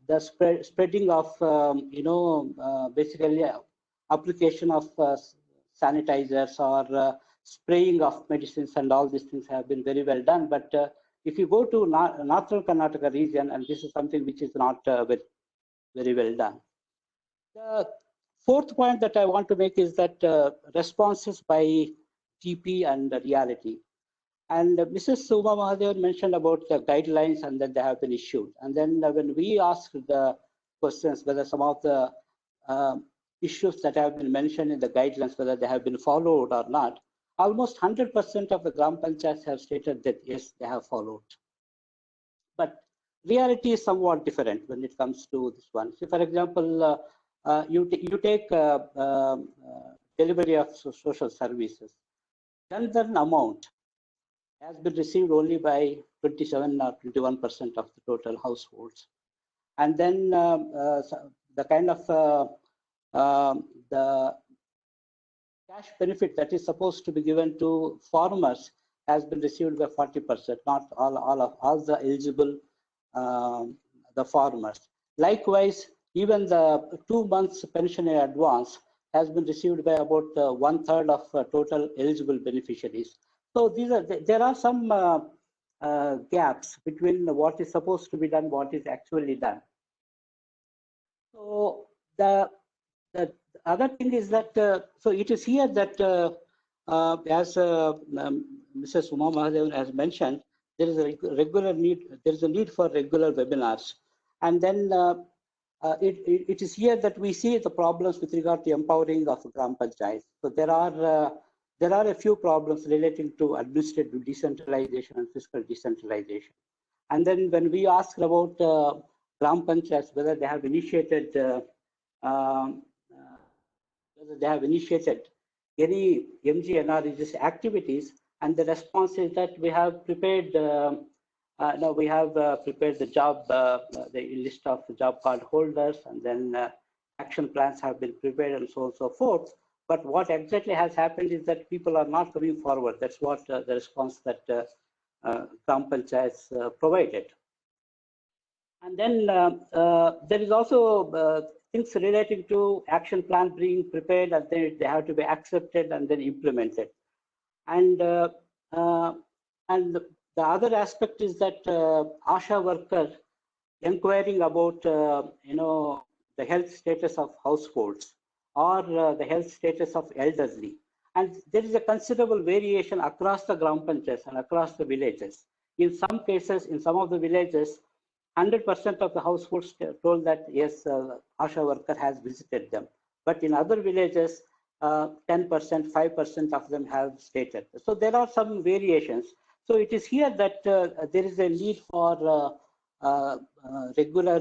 the spreading of basically application of sanitizers or spraying of medicines and all these things have been very well done. But if you go to northern Karnataka region, and this is something which is not very well done. The fourth point that I want to make is that responses by TP and reality. And Mrs. Uma Mahadevan mentioned about the guidelines and that they have been issued. And then when we asked the questions whether some of the issues that have been mentioned in the guidelines, whether they have been followed or not, almost 100% of the Gram Panchayats have stated that yes, they have followed. But reality is somewhat different when it comes to this one. So for example, you take delivery of social services. Jan Dhan amount has been received only by 27 or 21% of the total households. And then the kind of the cash benefit that is supposed to be given to farmers has been received by 40%, not all the eligible the farmers. Likewise, even the 2 months pension in advance has been received by about 1/3 of total eligible beneficiaries. So there are some gaps between what is supposed to be done, what is actually done. So the the other thing is that, so it is here that as Mrs. Uma Mahadevan has mentioned, there is a regular need, there is a need for regular webinars. And then it is here that we see the problems with regard to empowering of Gram Panchayat. So there are a few problems relating to administrative decentralization and fiscal decentralization. And then when we ask about Gram Panchayats, whether they have initiated any MGNREG's activities, and the response is that we have prepared prepared the job, the list of job card holders, and then action plans have been prepared and so on and so forth. But what exactly has happened is that people are not coming forward. That's what the response that Gram Panchayats provided. And then there is also things relating to action plan being prepared, and then they have to be accepted and then implemented. And the other aspect is that ASHA worker inquiring about the health status of households or the health status of elderly. And there is a considerable variation across the Gram Panchayats and across the villages. In some cases, in some of the villages, 100% of the households told that yes, ASHA worker has visited them. But in other villages, 10%, 5% of them have stated. So there are some variations. So it is here that there is a need for regular,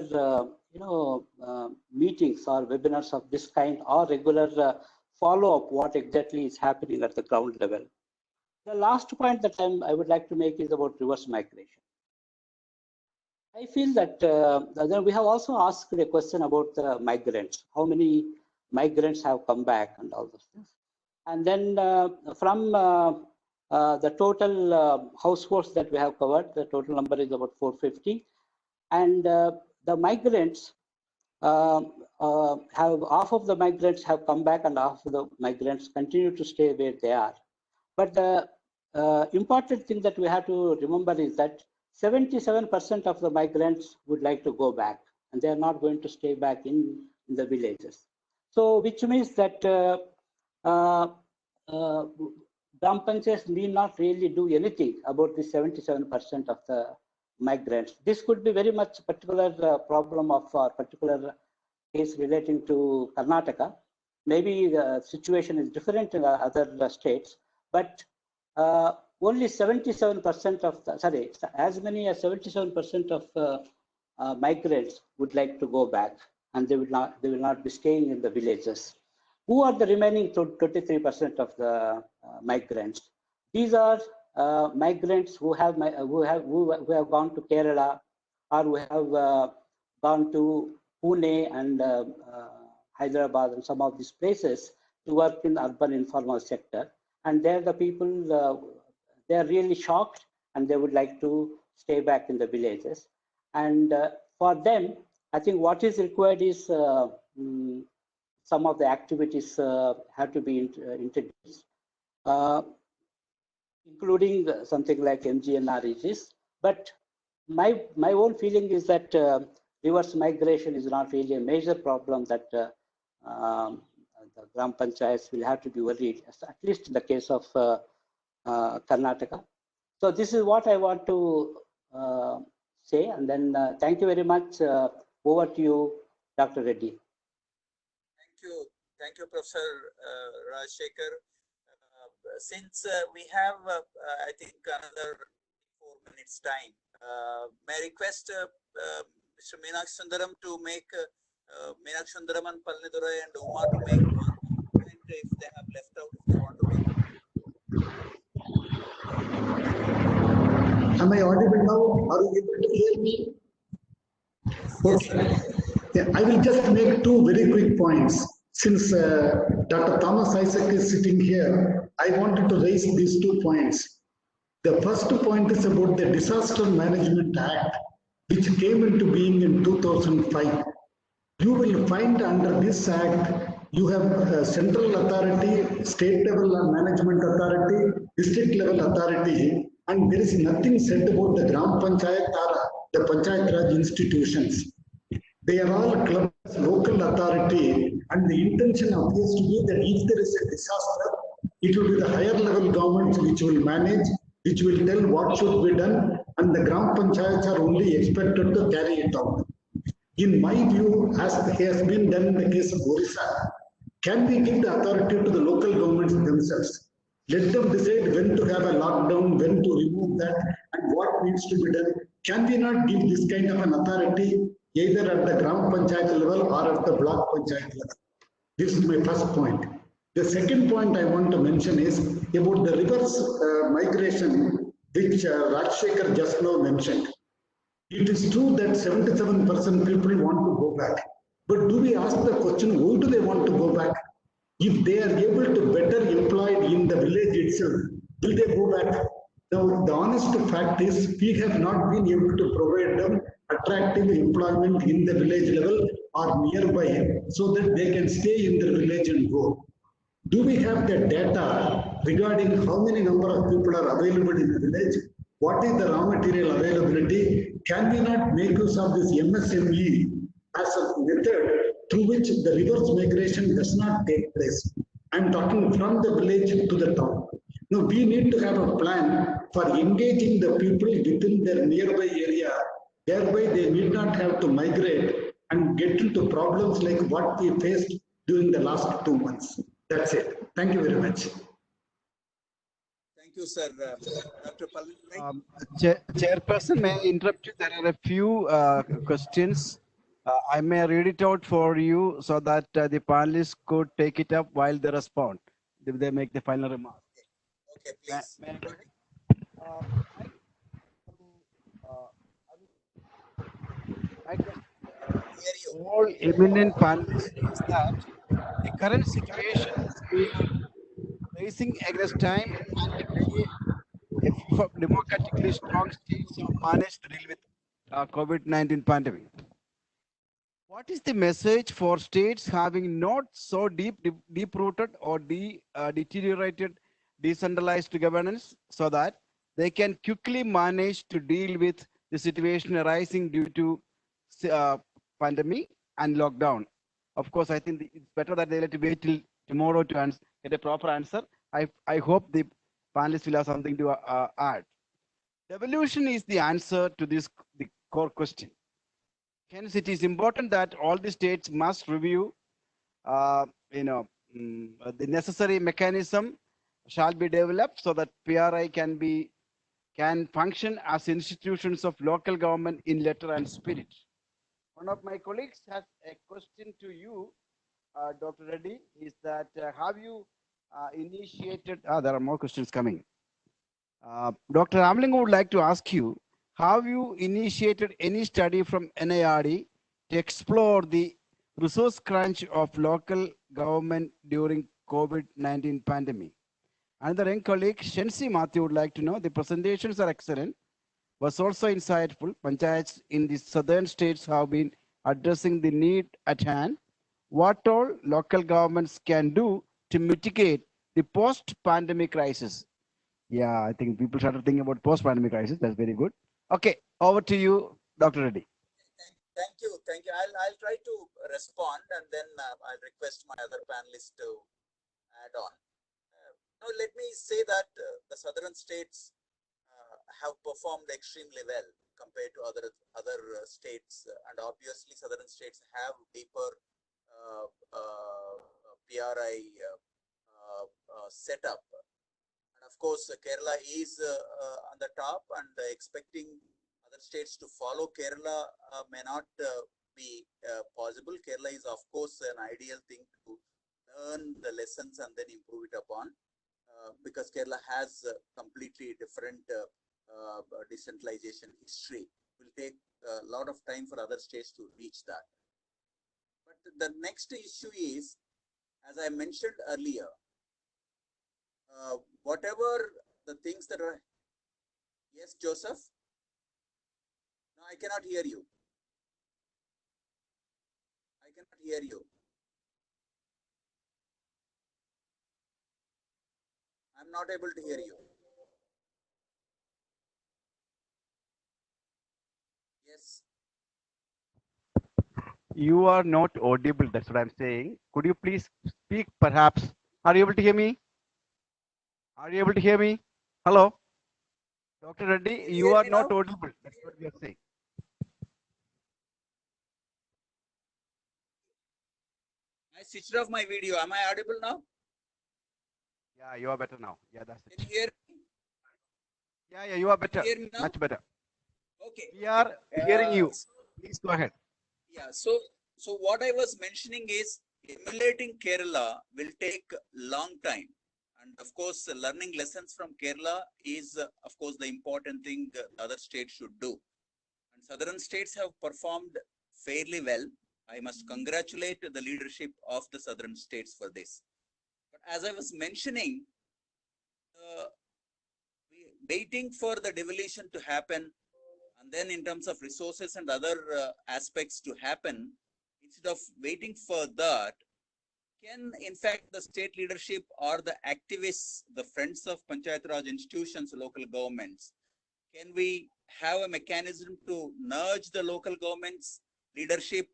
meetings or webinars of this kind, or regular follow-up what exactly is happening at the ground level. The last point that I would like to make is about reverse migration. I feel that we have also asked a question about the migrants. How many migrants have come back and all those things. And then from the total households that we have covered, the total number is about 450. And the migrants half of the migrants have come back and half of the migrants continue to stay where they are. But the important thing that we have to remember is that 77% of the migrants would like to go back, and they are not going to stay back in the villages. So, which means that Gram Panchayats need not really do anything about the 77% of the migrants. This could be very much a particular problem of a particular case relating to Karnataka. Maybe the situation is different in other states, but only 77% of the, as many as 77% of migrants would like to go back, and they will not be staying in the villages. Who are the remaining 23% of the migrants? These are migrants who have gone to Kerala, or who have gone to Pune and Hyderabad and some of these places to work in urban informal sector. And there the people, they are really shocked, and they would like to stay back in the villages. And for them, I think what is required is some of the activities have to be introduced, including something like MGNREGs. But my own feeling is that reverse migration is not really a major problem that the Gram Panchayats will have to be worried, at least in the case of Karnataka. So this is what I want to say, and then thank you very much. Over to you, Dr. Reddy. Thank you, Professor Rajshekhar. Since we have, I think, another 4 minutes time, may I request Mr. Meenakshi Sundaram to make Meenakshi Sundaram and Palnidurai and Uma to make one comment if they have left out, if they want to make. Am I audible now? Are you able to hear me? Okay. Yeah, I will just make two very quick points. Since Dr. Thomas Isaac is sitting here, I wanted to raise these 2 points. The first point is about the Disaster Management Act, which came into being in 2005. You will find under this act, you have a central authority, state level management authority, district level authority, and there is nothing said about the Gram Panchayat or the Panchayat Raj institutions. They are all clubs, local authority, And the intention appears to be that if there is a disaster, it will be the higher level governments which will manage, which will tell what should be done, and the Gram Panchayats are only expected to carry it out. In my view, as has been done in the case of Orissa, can we give the authority to the local governments themselves? Let them decide when to have a lockdown, when to remove that, and what needs to be done. Can we not give this kind of an authority either at the Gram Panchayat level or at the block Panchayat level? This is my first point. The second point I want to mention is about the reverse migration, which Rajshekhar just now mentioned. It is true that 77% people want to go back. But do we ask the question, why do they want to go back? If they are able to better employed in the village itself, will they go back? Now, the honest fact is we have not been able to provide them attractive employment in the village level or nearby so that they can stay in the village and go. Do we have the data regarding how many number of people are available in the village? What is the raw material availability? Can we not make use of this MSME as a method through which the reverse migration does not take place? I'm talking from the village to the town. Now, we need to have a plan for engaging the people within their nearby area. Thereby, they need not have to migrate and get into problems like what we faced during the last 2 months. That's it. Thank you very much. Thank you, sir. Dr. Palani. Chairperson, may I interrupt you? There are a few questions. I may read it out for you so that the panelists could take it up while they respond, if they make the final remark. Okay, please. My question to all eminent panelists is that the current situation is being racing against time, and many democratically strong states have managed to deal with COVID-19 pandemic. What is the message for states having not so deep-rooted or deteriorated decentralized governance so that they can quickly manage to deal with the situation arising due to pandemic and lockdown? Of course, I think it's better that they let wait till tomorrow to get a proper answer. I hope the panelists will have something to add. Devolution is the answer to this the core question. Hence, it is important that all the states must review, the necessary mechanism shall be developed so that PRI can function as institutions of local government in letter and spirit. One of my colleagues has a question to you, Dr. Reddy, is that have you initiated? There are more questions coming. Dr. Amling would like to ask you, have you initiated any study from NIRD to explore the resource crunch of local government during COVID-19 pandemic? Another young colleague, Shensi Matthew, would like to know, the presentations are excellent, was also insightful. Panchayats in the southern states have been addressing the need at hand. What all local governments can do to mitigate the post-pandemic crisis? Yeah, I think people started thinking about post-pandemic crisis. That's very good. Okay, over to you, Dr. Reddy. Thank you. I'll try to respond, and then I'll request my other panelists to add on. Now, let me say that the southern states have performed extremely well compared to other states, and obviously southern states have deeper PRI setup. And of course, Kerala is on the top, and expecting other states to follow Kerala may not be possible. Kerala is, of course, an ideal thing to learn the lessons and then improve it upon, because Kerala has a completely different decentralization history. It will take a lot of time for other states to reach that. But the next issue is, as I mentioned earlier, whatever the things that are, yes, Joseph? No, I cannot hear you. I cannot hear you. I'm not able to hear you. Yes. You are not audible. That's what I'm saying. Could you please speak perhaps? Are you able to hear me? Are you able to hear me? Hello? Dr. Reddy, Can you you hear are me not now? audible. That's what we are saying. I switched off my video. Am I audible now? Yeah, you are better now. Yeah, that's Can you it. hear me? Yeah, you are Can you better. hear me now? Much better. Okay. We are hearing you. Please go ahead. Yeah. So what I was mentioning is emulating Kerala will take long time. And of course, learning lessons from Kerala is, of course, the important thing the other states should do. And southern states have performed fairly well. I must congratulate the leadership of the southern states for this. But as I was mentioning, waiting for the devolution to happen, and then in terms of resources and other aspects to happen, instead of waiting for that, can in fact the state leadership or the activists, the friends of Panchayat Raj institutions, local governments, can we have a mechanism to nudge the local government's leadership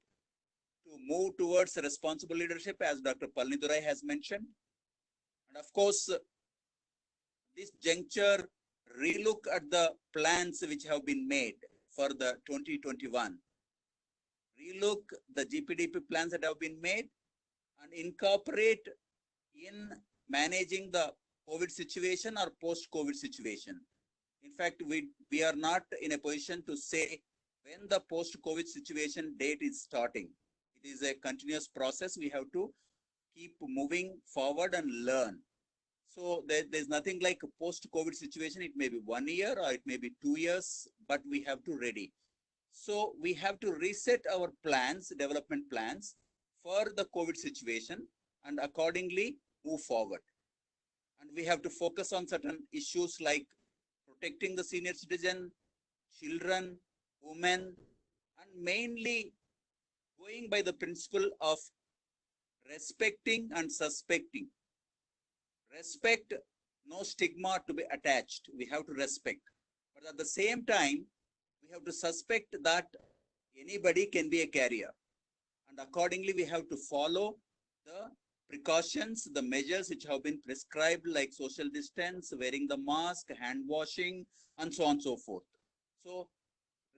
to move towards responsible leadership, as Dr. Palnidurai has mentioned? And of course, this juncture, relook at the plans which have been made for the 2021. Relook the GPDP plans that have been made and incorporate in managing the COVID situation or post-COVID situation. In fact, we are not in a position to say when the post-COVID situation date is starting. It is a continuous process. We have to keep moving forward and learn. So there's nothing like a post-COVID situation. It may be 1 year or it may be 2 years, but we have to ready. So we have to reset our plans, development plans for the COVID situation and accordingly move forward. And we have to focus on certain issues like protecting the senior citizen, children, women, and mainly going by the principle of respecting and suspecting. Respect, no stigma to be attached. We have to respect. But at the same time, we have to suspect that anybody can be a carrier. And accordingly, we have to follow the precautions, the measures which have been prescribed, like social distance, wearing the mask, hand washing, and so on and so forth. So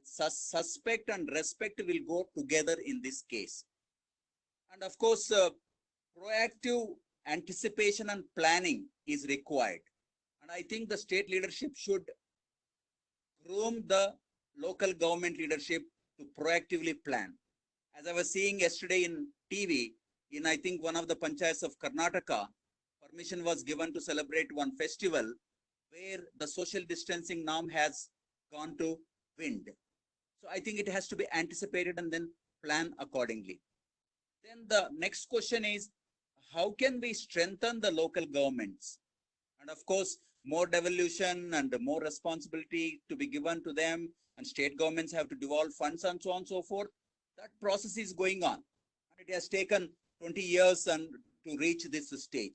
suspect and respect will go together in this case. And of course, proactive anticipation and planning is required. And I think the state leadership should groom the local government leadership to proactively plan. As I was seeing yesterday in TV, in I think one of the panchayats of Karnataka, permission was given to celebrate one festival where the social distancing norm has gone to wind. So I think it has to be anticipated and then plan accordingly. Then the next question is, how can we strengthen the local governments? And of course, more devolution and more responsibility to be given to them, and state governments have to devolve funds and so on and so forth. That process is going on. And it has taken 20 years and to reach this stage.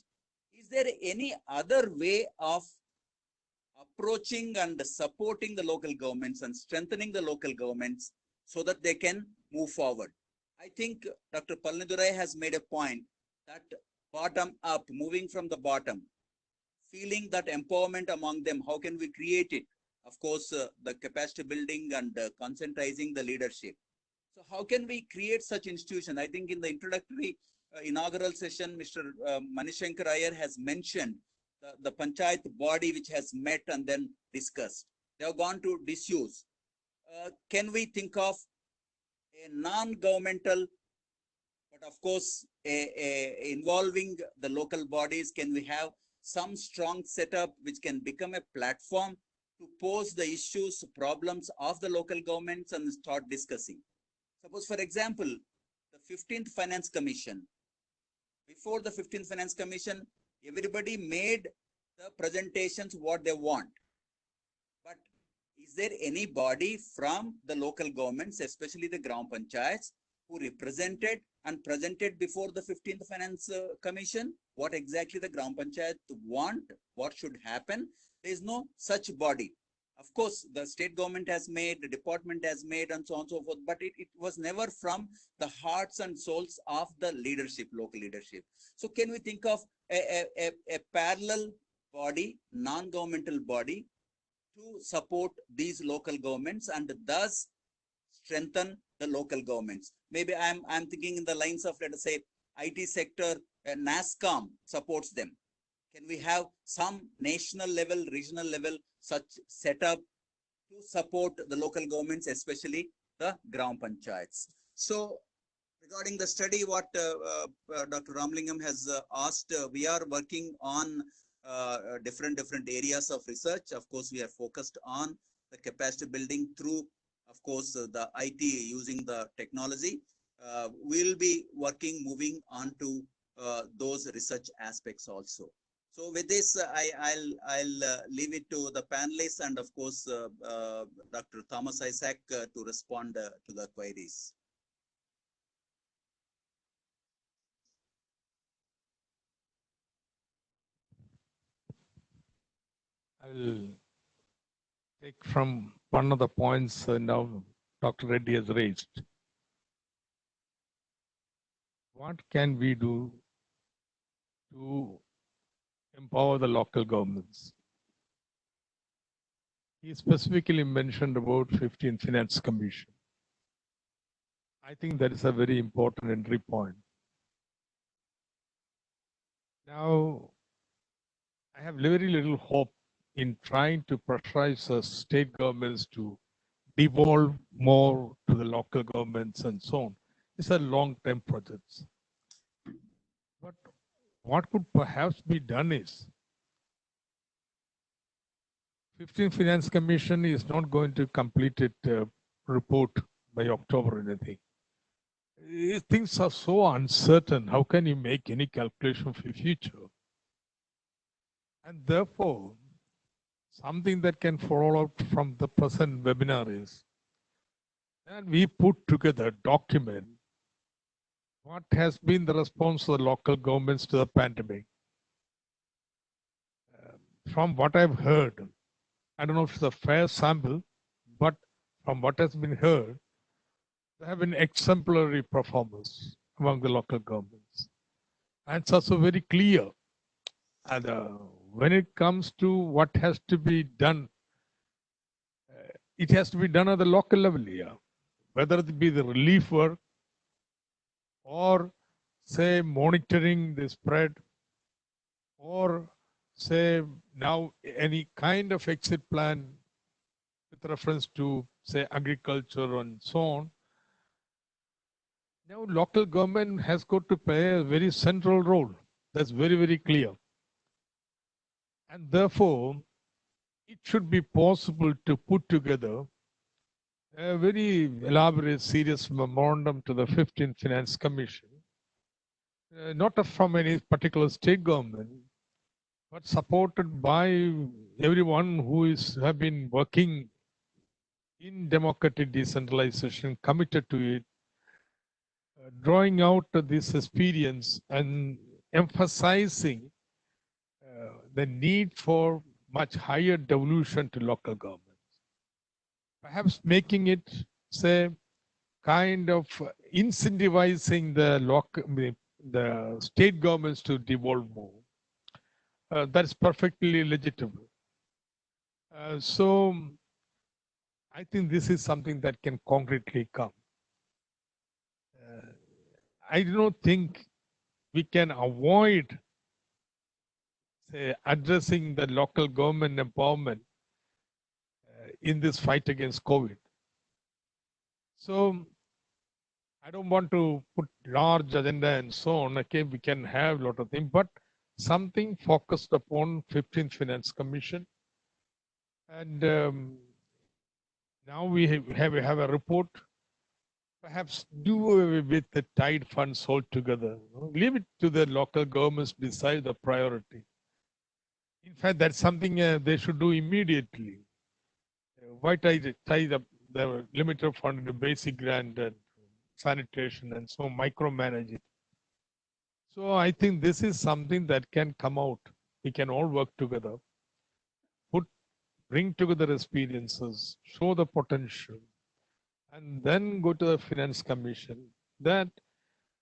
Is there any other way of approaching and supporting the local governments and strengthening the local governments so that they can move forward? I think Dr. Palnidurai has made a point that bottom up, moving from the bottom, feeling that empowerment among them, how can we create it? Of course, the capacity building and conscientizing the leadership. So how can we create such institutions? I think in the introductory inaugural session, Mr. Manishankar Iyer has mentioned the panchayat body which has met and then discussed. They have gone to disuse. Can we think of a non-governmental, but of course, involving the local bodies? Can we have some strong setup which can become a platform to pose the issues, problems of the local governments and start discussing? Suppose, for example, the 15th Finance Commission. Before the 15th Finance Commission, everybody made the presentations what they want. But is there any body from the local governments, especially the Gram Panchayats, who represented and presented before the 15th Finance Commission what exactly the Gram Panchayat want, what should happen? There is no such body. Of course, the state government has made, the department has made, and so on and so forth, but it was never from the hearts and souls of the leadership, local leadership. So can we think of a parallel body, non-governmental body, to support these local governments and thus strengthen the local governments? Maybe I'm thinking in the lines of, let us say, IT sector, NASCOM supports them. Can we have some national level, regional level such setup to support the local governments, especially the Gram Panchayats? So regarding the study, what Dr. Ramalingam has asked, we are working on different areas of research. Of course, we are focused on the capacity building through, of course, the IT using the technology. We'll be moving on to those research aspects also. So with this, I'll leave it to the panelists and of course Dr. Thomas Isaac to respond to the queries. I will take from one of the points now Dr. Reddy has raised. What can we do to empower the local governments? He specifically mentioned about 15th Finance Commission. I think that is a very important entry point. Now, I have very little hope in trying to pressurize the state governments to devolve more to the local governments and so on. It's a long-term project. But what could perhaps be done is, 15th Finance Commission is not going to complete its report by October or anything. Things are so uncertain. How can you make any calculation for the future? And therefore, something that can follow out from the present webinar is, and we put together a document what has been the response of the local governments to the pandemic. From what I've heard, I don't know if it's a fair sample, but from what has been heard, there have been exemplary performance among the local governments. And it's also very clear. And when it comes to what has to be done, it has to be done at the local level here, whether it be the relief work or say monitoring the spread or say now any kind of exit plan with reference to say agriculture and so on. Now local government has got to play a very central role. That's very, very clear. And therefore, it should be possible to put together a very elaborate, serious memorandum to the 15th Finance Commission, not from any particular state government, but supported by everyone who have been working in democratic decentralization, committed to it, drawing out this experience and emphasizing the need for much higher devolution to local governments. Perhaps making it, say, kind of incentivizing the state governments to devolve more. That's perfectly legitimate. So I think this is something that can concretely come. I don't think we can avoid, say, addressing the local government empowerment in this fight against COVID. So I don't want to put large agenda and so on. Okay, we can have a lot of things, but something focused upon 15th Finance Commission. And now we have a report. Perhaps do away with the tide funds altogether. Leave it to the local governments to decide the priority. In fact, that's something they should do immediately. Why tie the limited fund into basic grant and sanitation and so micromanage it? So I think this is something that can come out. We can all work together. Put bring together experiences, show the potential, and then go to the Finance Commission, that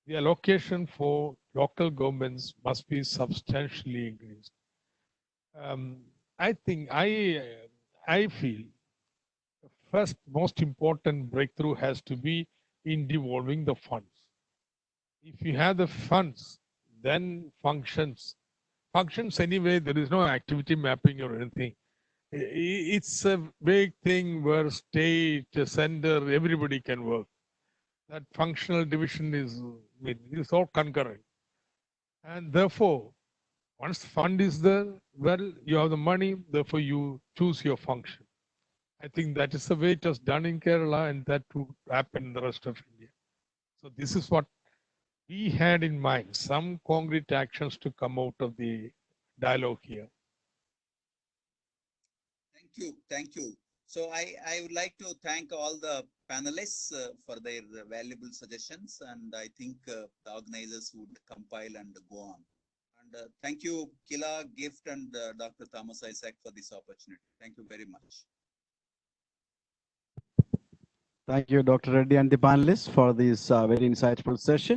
the allocation for local governments must be substantially increased. I think I feel the first most important breakthrough has to be in devolving the funds. If you have the funds, then functions anyway, there is no activity mapping or anything. It's a big thing where state, center, everybody can work. That functional division is all concurrent. And therefore, once fund is there, well, you have the money, therefore you choose your function. I think that is the way it was done in Kerala, and that would happen in the rest of India. So this is what we had in mind, some concrete actions to come out of the dialogue here. Thank you. So I would like to thank all the panelists for their valuable suggestions, and I think the organizers would compile and go on. And thank you, Kila, Gift, and Dr. Thomas Isaac for this opportunity. Thank you very much. Thank you, Dr. Reddy and the panelists for this very insightful session.